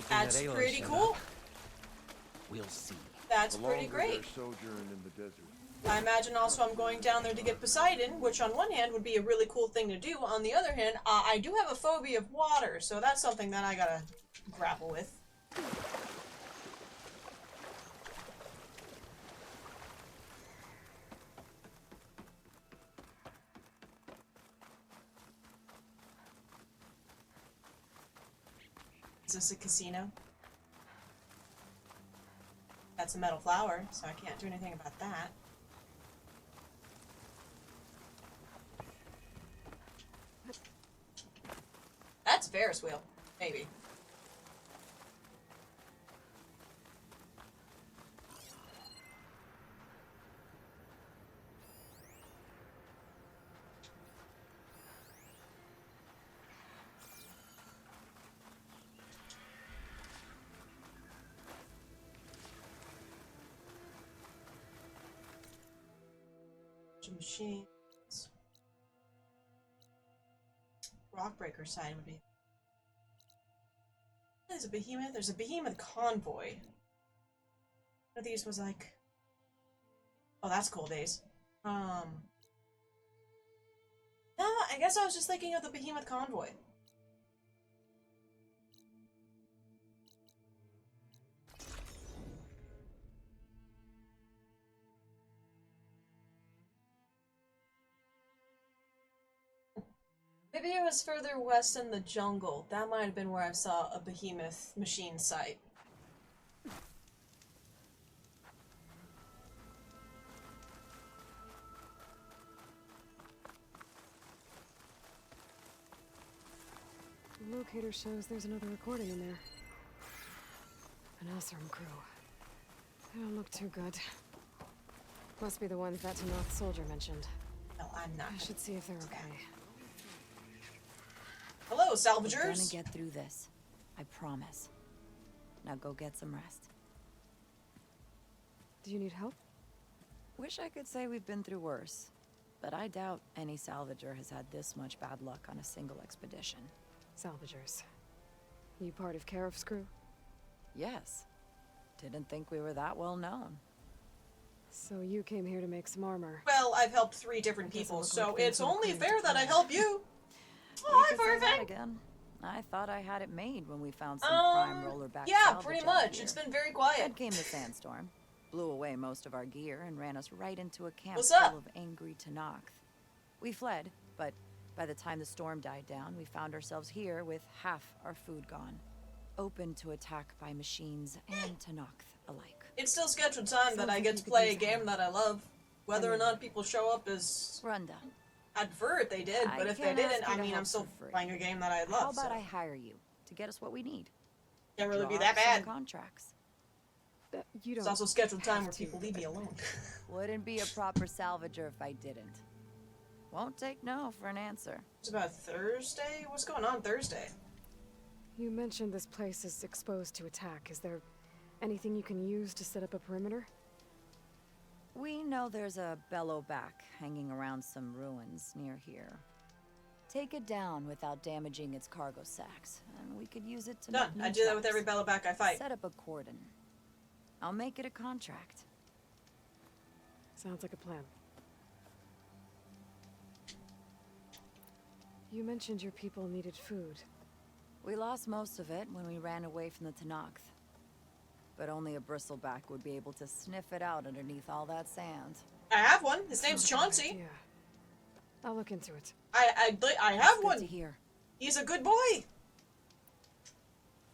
That's pretty cool. We'll see. That's pretty great. Sojourn in the desert. I imagine also I'm going down there to get Poseidon, which on one hand would be a really cool thing to do. On the other hand, I do have a phobia of water, so that's something that I gotta grapple with. Is this a casino? That's a metal flower, so I can't do anything about that. That's a Ferris wheel. Maybe. Machines. Rockbreaker side would be. There's a behemoth. There's a behemoth convoy. One of these was like. Oh, that's cool days. No, I guess I was just thinking of the behemoth convoy. Maybe it was further west in the jungle. That might have been where I saw a behemoth machine site. The locator shows there's another recording in there. An Osram crew. They don't look too good. Must be the ones that Tanoth soldier mentioned. Well, I'm not. I should see if they're okay. Hello, We're salvagers. gonna get through this. I promise. Now go get some rest. Do you need help? Wish I could say we've been through worse, but I doubt any salvager has had this much bad luck on a single expedition. Salvagers. You part of Karif's crew? Yes. Didn't think we were that well known. So you came here to make some armor. Well, I've helped 3 different people, so it's only fair that I help you. Oh, You hi, could say that Furfang. again. I thought I had it made when we found some prime rollerback yeah, salvage pretty out much. here. It's been very quiet. Then came the sandstorm, blew away most of our gear, and ran us right into a camp What's full up? of angry Tenakth. We fled, but by the time the storm died down, we found ourselves here with half our food gone, open to attack by machines and Tenakth alike. It's still scheduled time that I get to play a game that I love. Whether or not people show up is... Runda. I'd prefer if they did, but if they can't ask didn't, you I to mean, help I'm still for free. playing a game that I love. How about so. I hire you to get us what we need? Can't really be Draw that up some bad. contracts. You It's also scheduled time where people leave me alone. Wouldn't be a proper salvager if I didn't. Won't take no for an answer. It's about Thursday? What's going on Thursday? You mentioned this place is exposed to attack. Is there anything you can use to set up a perimeter? We know there's a bellowback hanging around some ruins near here. Take it down without damaging its cargo sacks, and we could use it to Done. make I new do that with traps. every bellowback I fight. Set up a cordon. I'll make it a contract. Sounds like a plan. You mentioned your people needed food. We lost most of it when we ran away from the Tenakth. But only a bristleback would be able to sniff it out underneath all that sand. I have one. His name's Chauncey. Yeah. I'll look into it. I have That's good one. to hear. He's a good boy.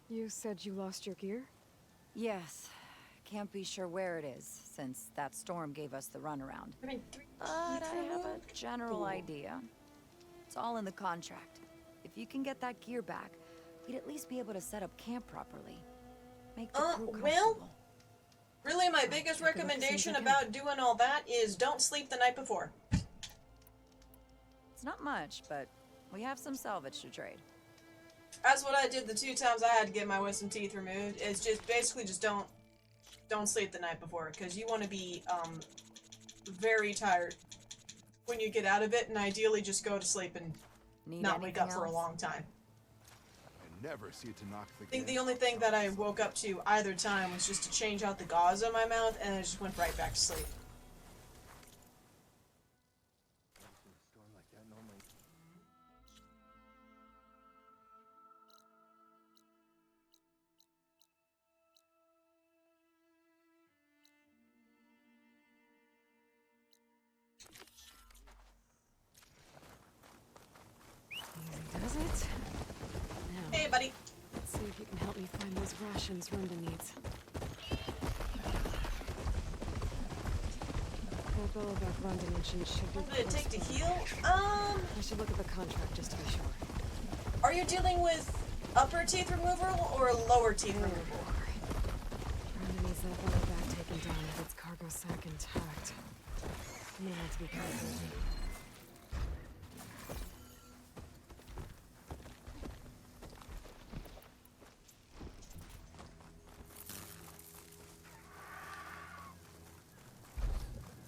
You said you lost your gear? Yes. Can't be sure where it is, since that storm gave us the runaround. I mean, But I have a general idea. It's all in the contract. If you can get that gear back, we'd at least be able to set up camp properly. Make the crew comfortable. Well, really my biggest recommendation about doing all that is don't sleep the night before. It's not much, but we have some salvage to trade. That's what I did the 2 times I had to get my wisdom teeth removed. It's just basically just don't sleep the night before, because you want to be very tired when you get out of it, and ideally just go to sleep and not wake up for a long time. I never see it to knock the I think the only thing that I woke up to either time was just to change out the gauze on my mouth, and I just went right back to sleep. Does it? Now, Hey, buddy. let's see if you can help me find those rations Runda needs. That bellowback Runda mentioned should be What did it take to close heal? by. I should look at the contract just to be sure. Are you dealing with upper teeth removal or lower teeth removal? Runda needs that bellowback taken down with its cargo sack intact. I'm gonna have to be careful.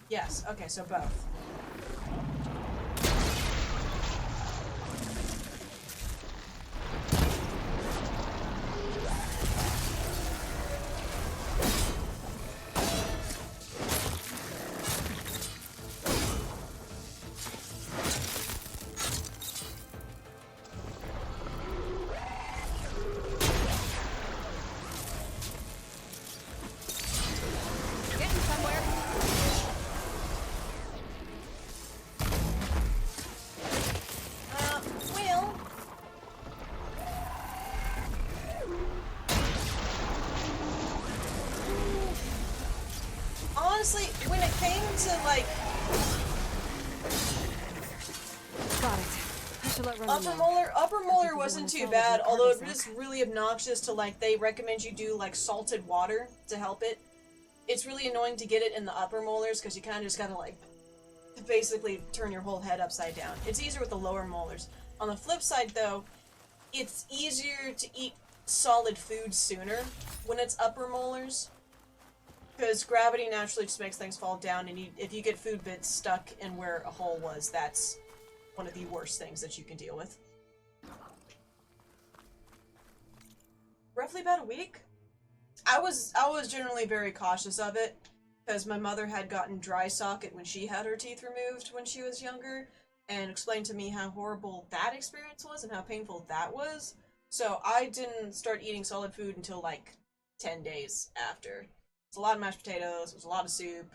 Yes, okay, so both. Getting somewhere. honestly, when it came to like Got it. I should let run upper molar you wasn't wanna too salvage bad, that although it cargo is really obnoxious to like they recommend you do like salted water to help it. It's really annoying to get it in the upper molars because you kind of just gotta like basically turn your whole head upside down. It's easier with the lower molars. On the flip side though, it's easier to eat solid food sooner when it's upper molars because gravity naturally just makes things fall down, and if you get food bits stuck in where a hole was, that's one of the worst things that you can deal with. Roughly about a week. I was generally very cautious of it because my mother had gotten dry socket when she had her teeth removed when she was younger, and explained to me how horrible that experience was and how painful that was. So I didn't start eating solid food until like 10 days after. It's a lot of mashed potatoes, it was a lot of soup,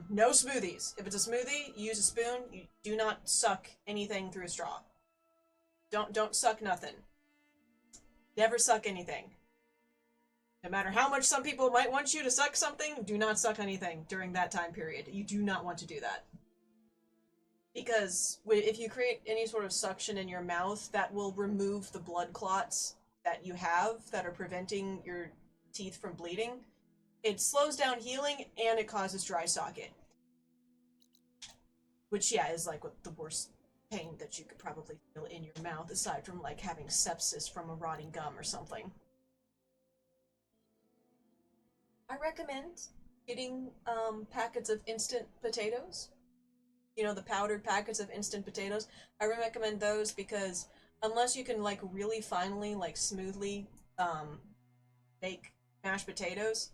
no smoothies. If it's a smoothie, you use a spoon, you do not suck anything through a straw. Don't suck nothing. Never suck anything. No matter how much some people might want you to suck something, do not suck anything during that time period. You do not want to do that. Because if you create any sort of suction in your mouth, that will remove the blood clots that you have that are preventing your teeth from bleeding. It slows down healing and it causes dry socket. Which, yeah, is like the worst pain that you could probably feel in your mouth, aside from like having sepsis from a rotting gum or something. I recommend getting packets of instant potatoes. You know, the powdered packets of instant potatoes. I recommend those because unless you can like really finely, like smoothly make mashed potatoes,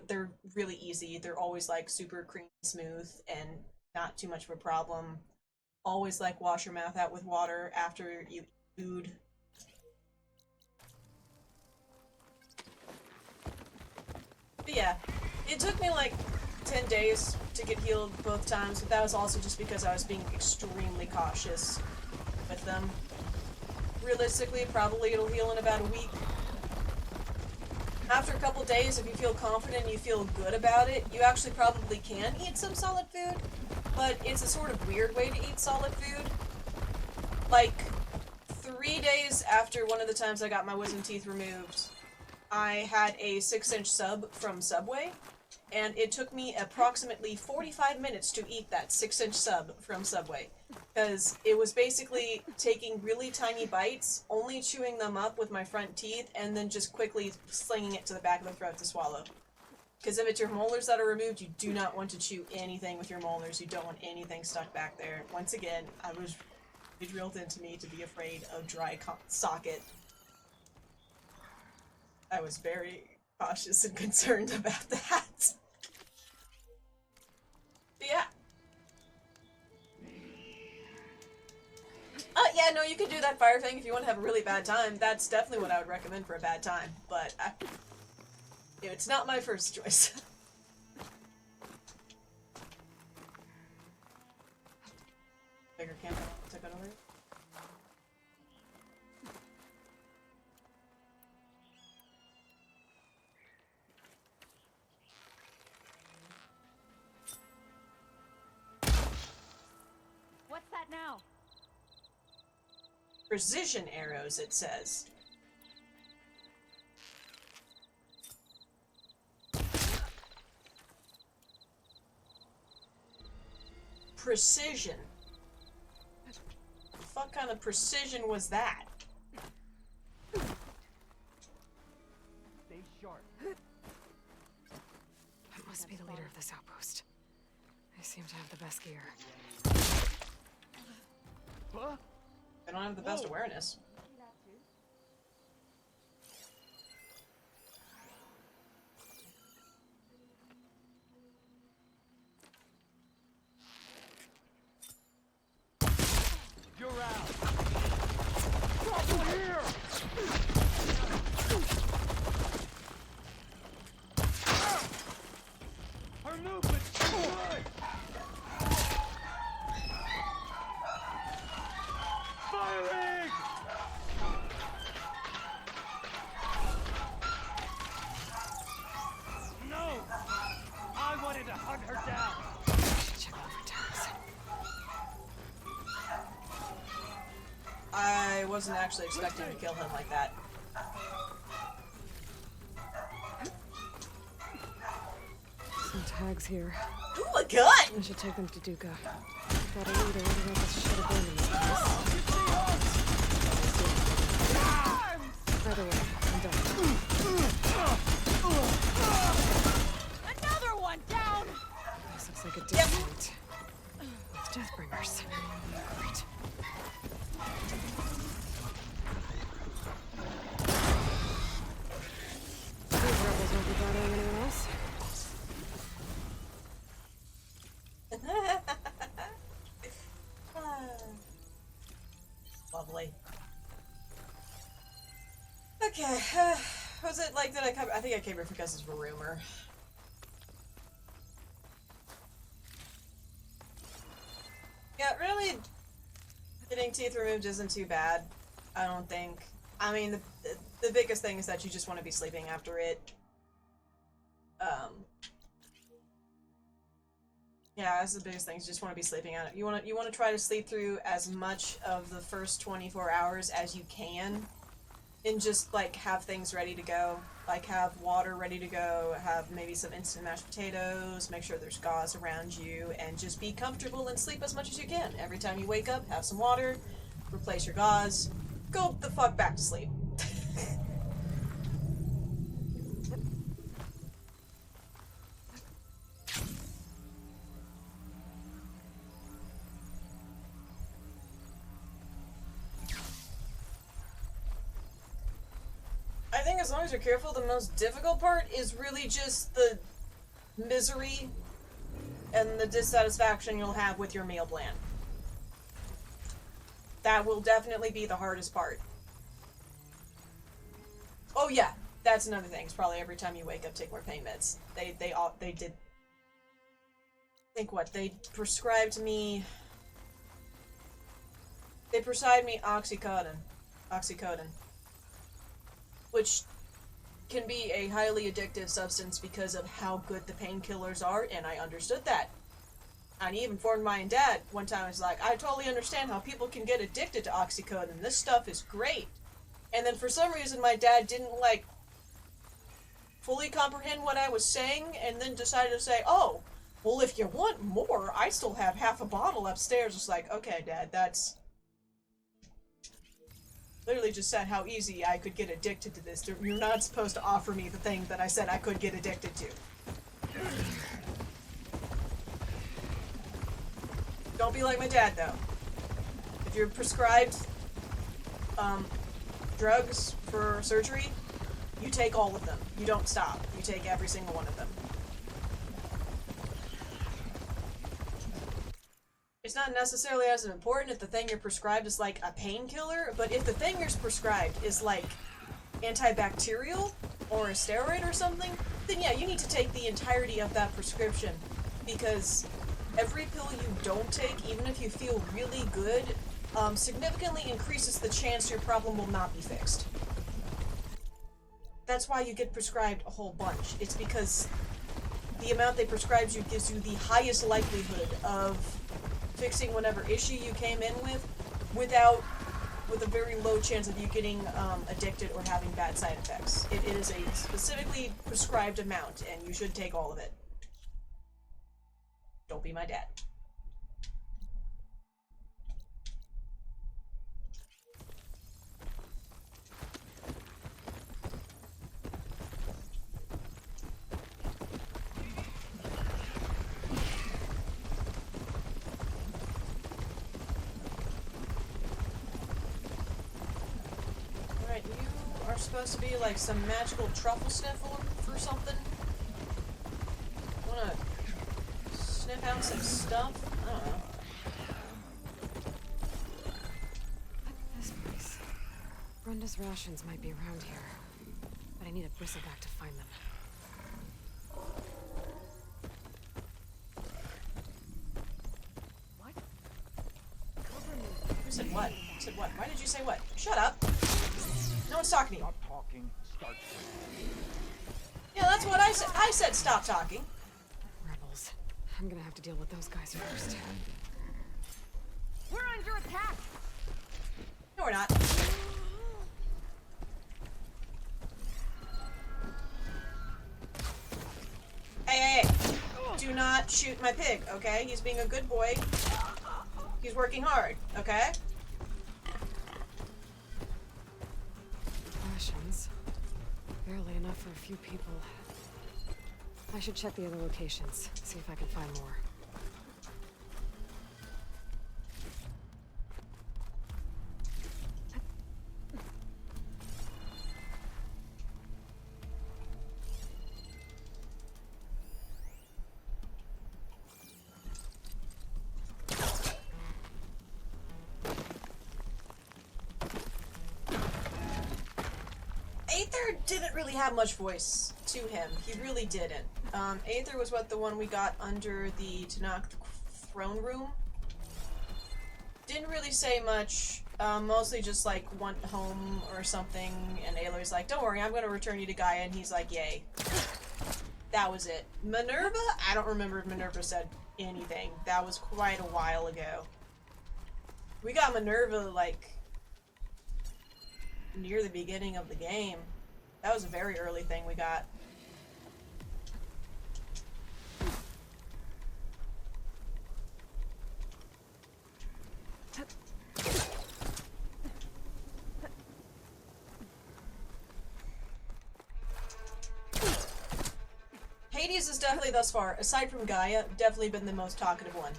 they're really easy. They're always like super creamy smooth and not too much of a problem. Always like wash your mouth out with water after you eat food. But yeah, it took me like 10 days to get healed both times, but that was also just because I was being extremely cautious with them. Realistically, probably it'll heal in about a week. After a couple days, if you feel confident and you feel good about it, you actually probably can eat some solid food, but it's a sort of weird way to eat solid food. Like, 3 days after one of the times I got my wisdom teeth removed, I had a 6-inch sub from Subway, and it took me approximately 45 minutes to eat that 6-inch sub from Subway. Because it was basically taking really tiny bites, only chewing them up with my front teeth, and then just quickly slinging it to the back of the throat to swallow. Because if it's your molars that are removed, you do not want to chew anything with your molars. You don't want anything stuck back there. Once again, it drilled into me to be afraid of dry socket. I was very cautious and concerned about that. But yeah. Yeah, no, you could do that fire thing if you want to have a really bad time. That's definitely what I would recommend for a bad time, but it's not my first choice. Bigger camp took it over. What's that now? Precision arrows, it says. Precision. What the fuck kind of precision was that? Stay sharp. I must be the leader of this outpost. I seem to have the best gear. Huh? I don't have the best awareness. You're out. Trouble here. Our movement's too good. Firing! her down. Check out for tags. I wasn't actually expecting to kill him like that. Some tags here. Ooh, a gun! I should take them to Duca. Gotta lead her to get this shit abandoned this place. Either way, I'm done. Another one down! This looks like a discount. With Deathbringers. Great. These rebels won't be bothering anyone else. Lovely. Okay, was it like that I think I came here because of a rumor. Yeah, really, getting teeth removed isn't too bad, I don't think. I mean, the biggest thing is that you just want to be sleeping after it. Yeah, that's the biggest thing. You just want to be sleeping on it. You want to try to sleep through as much of the first 24 hours as you can, and just like have things ready to go. Like have water ready to go, have maybe some instant mashed potatoes, make sure there's gauze around you, and just be comfortable and sleep as much as you can. Every time you wake up, have some water, replace your gauze, go the fuck back to sleep. I think as long as you're careful, the most difficult part is really just the misery and the dissatisfaction you'll have with your meal plan. That will definitely be the hardest part. Oh yeah, that's another thing. It's probably every time you wake up, take more pain meds. They did. Think what? They prescribed me. They prescribed me oxycodone, which can be a highly addictive substance because of how good the painkillers are, and I understood that. I even informed my dad one time. I was like, I totally understand how people can get addicted to oxycodone. This stuff is great. And then for some reason my dad didn't, like, fully comprehend what I was saying, and then decided to say, oh, well, if you want more, I still have half a bottle upstairs. It's like, okay, Dad, that's... Literally just said how easy I could get addicted to this. You're not supposed to offer me the thing that I said I could get addicted to. Don't be like my dad, though. If you're prescribed drugs for surgery, you take all of them. You don't stop. You take every single one of them. It's not necessarily as important if the thing you're prescribed is like a painkiller, but if the thing you're prescribed is like antibacterial or a steroid or something, then yeah, you need to take the entirety of that prescription, because every pill you don't take, even if you feel really good, significantly increases the chance your problem will not be fixed. That's why you get prescribed a whole bunch. It's because the amount they prescribe you gives you the highest likelihood of fixing whatever issue you came in with a very low chance of you getting addicted or having bad side effects. It is a specifically prescribed amount, and you should take all of it. Don't be my dad. Supposed to be like some magical truffle sniffle for something. Wanna sniff out some stuff? I don't know. This place. Brenda's rations might be around here, but I need a bristleback to find them. What? Who said what? Who said what? Why did you say what? Shut up! No one's talking to you. Stop talking, start swinging. Yeah, that's what I said. I said stop talking. Rebels. I'm gonna have to deal with those guys first. We're under attack! No, we're not. Hey, hey, hey. Do not shoot my pig, okay? He's being a good boy. He's working hard, okay? Rations. Barely enough for a few people. I should check the other locations, see if I can find more. Aether didn't really have much voice to him. He really didn't. Aether was the one we got under the Tanakh throne room. Didn't really say much. Mostly just like went home or something, and Aloy's like, "Don't worry, I'm gonna return you to Gaia," and he's like, "Yay." That was it. Minerva? I don't remember if Minerva said anything. That was quite a while ago. We got Minerva like near the beginning of the game. That was a very early thing we got. Hades is definitely, thus far, aside from Gaia, definitely been the most talkative one.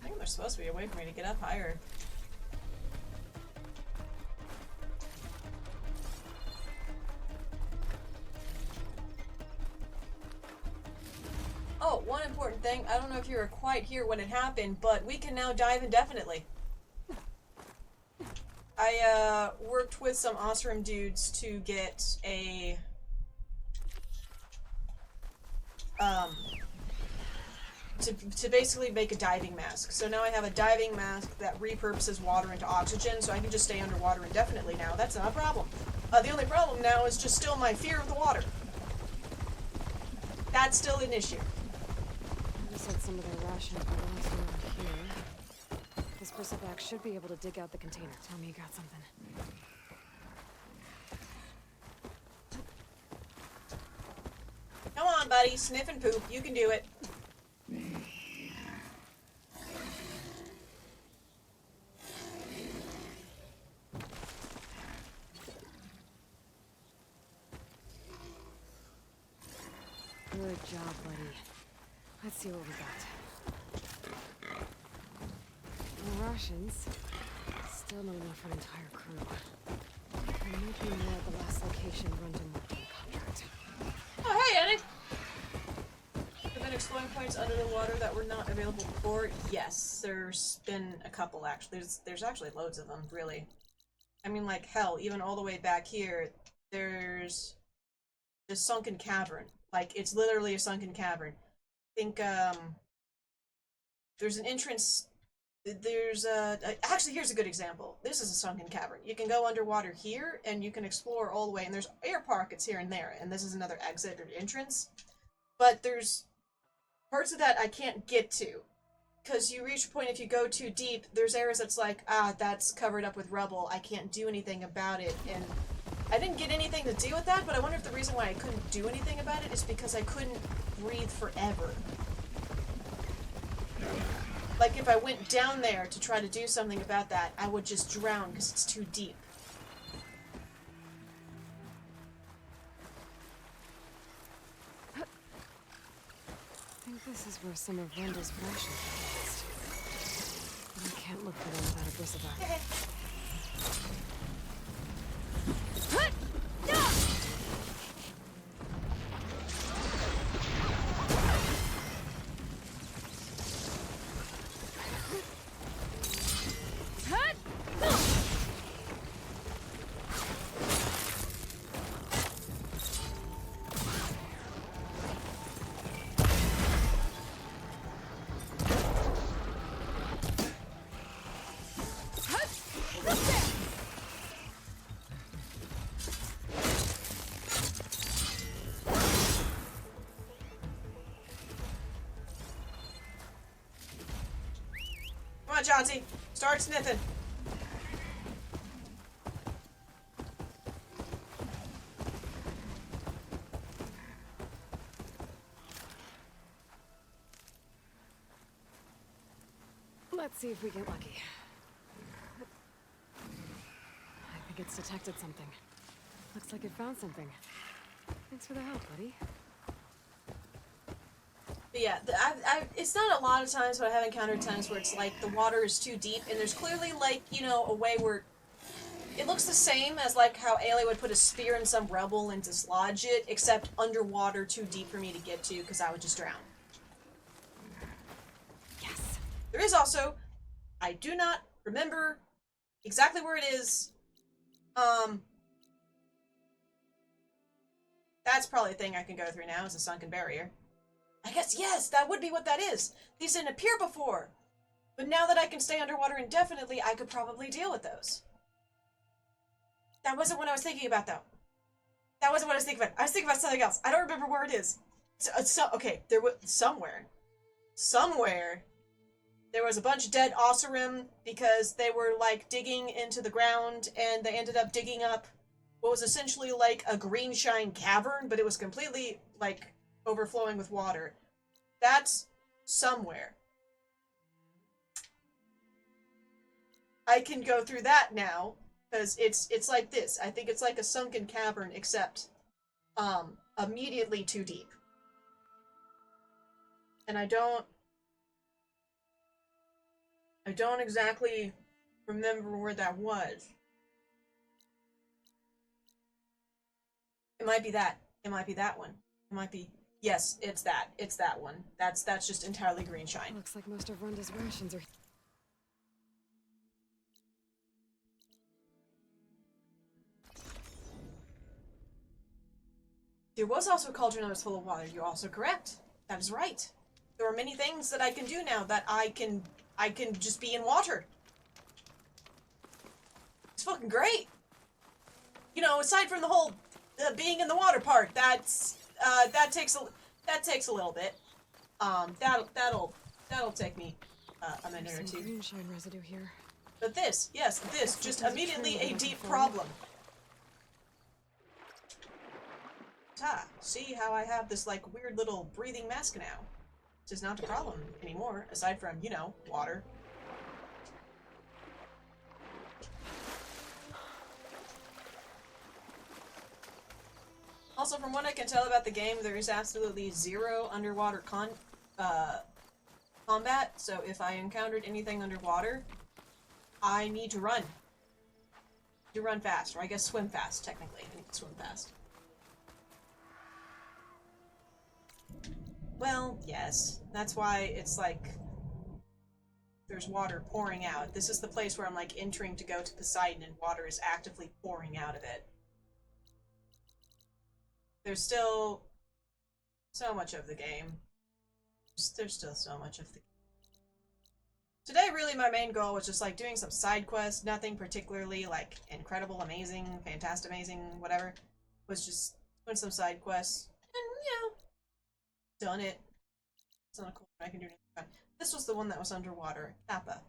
I think they're supposed to be a way for me to get up higher. Oh, one important thing. I don't know if you were quite here when it happened, but we can now dive indefinitely. I worked with some Osram dudes to get a to basically make a diving mask. So now I have a diving mask that repurposes water into oxygen, so I can just stay underwater indefinitely now. That's not a problem. The only problem now is just still my fear of the water. That's still an issue. You said some of their rations were lost around here. This Percivac should be able to dig out the container. Tell me you got something. Come on, buddy. Sniff and poop. You can do it. Good job, buddy. Let's see what we got. More rations. Still not enough for an entire crew. There might be more at the last location run to more than the contract. Oh, hey, Eddie! Have there been exploring points under the water that were not available before? Yes, there's been a couple, actually. There's actually loads of them, really. I mean, like, hell, even all the way back here, there's this sunken cavern. Like, it's literally a sunken cavern. I think, there's an entrance. There's actually, here's a good example. This is a sunken cavern. You can go underwater here, and you can explore all the way, and there's air pockets here and there, and this is another exit or entrance. But there's parts of that I can't get to. Because you reach a point, if you go too deep, there's areas that's like, that's covered up with rubble. I can't do anything about it, and I didn't get anything to do with that, but I wonder if the reason why I couldn't do anything about it is because I couldn't breathe forever. Like, if I went down there to try to do something about that, I would just drown because it's too deep. I think this is where some of Randall's rations are lost. But I can't look for them without a Percivac. Chauncey. Start sniffing. Let's see if we get lucky. I think it's detected something. Looks like it found something. Thanks for the help, buddy. But yeah, it's not a lot of times, but I have encountered times where it's like the water is too deep, and there's clearly like, you know, a way where it looks the same as like how Ailey would put a spear in some rubble and dislodge it, except underwater too deep for me to get to because I would just drown. Yes. There is also, I do not remember exactly where it is. That's probably a thing I can go through now, is a sunken barrier. I guess, yes, that would be what that is. These didn't appear before. But now that I can stay underwater indefinitely, I could probably deal with those. That wasn't what I was thinking about, though. That wasn't what I was thinking about. I was thinking about something else. I don't remember where it is. Okay, there was somewhere, there was a bunch of dead Ossurim because they were, like, digging into the ground, and they ended up digging up what was essentially like a green shine cavern, but it was completely, like, overflowing with water. That's somewhere. I can go through that now, because it's like this. I think it's like a sunken cavern, except, immediately too deep. And I don't exactly remember where that was. It might be that. It might be that one. It might be... Yes, it's that. It's that one. That's just entirely green shine. Looks like most of Rhonda's rations are... There was also a cauldron that was full of water. You're also correct. That is right. There are many things that I can do now that I can just be in water. It's fucking great. You know, aside from the whole being in the water part, that takes a little bit. That'll take me a minute or two. Green shine residue here. But this, yes, this just immediately a deep problem. See how I have this like weird little breathing mask now? This is not a problem anymore, aside from, you know, water. Also, from what I can tell about the game, there is absolutely zero underwater combat, so if I encountered anything underwater, I need to run. To run fast, or I guess swim fast, technically. I need to swim fast. Well, yes. That's why it's like there's water pouring out. This is the place where I'm like entering to go to Poseidon and water is actively pouring out of it. There's still so much of the game. There's still so much of the game. Today, really, my main goal was just like doing some side quests, nothing particularly like incredible, amazing, fantastic, amazing, whatever. Was just doing some side quests and, you know, done it. It's not a cool thing I can do next time. This was the one that was underwater. Appa.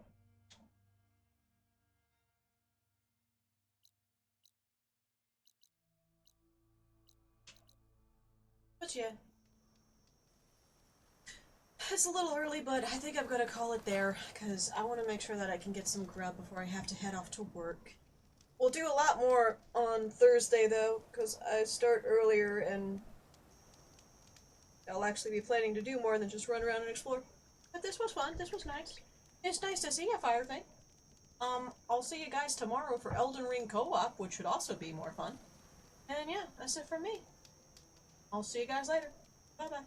But yeah. It's a little early, but I think I'm gonna call it there, because I want to make sure that I can get some grub before I have to head off to work. We'll do a lot more on Thursday, though, because I start earlier, and I'll actually be planning to do more than just run around and explore. But this was fun. This was nice. It's nice to see a fire thing. I'll see you guys tomorrow for Elden Ring Co-op, which should also be more fun. And yeah, that's it from me. I'll see you guys later. Bye-bye.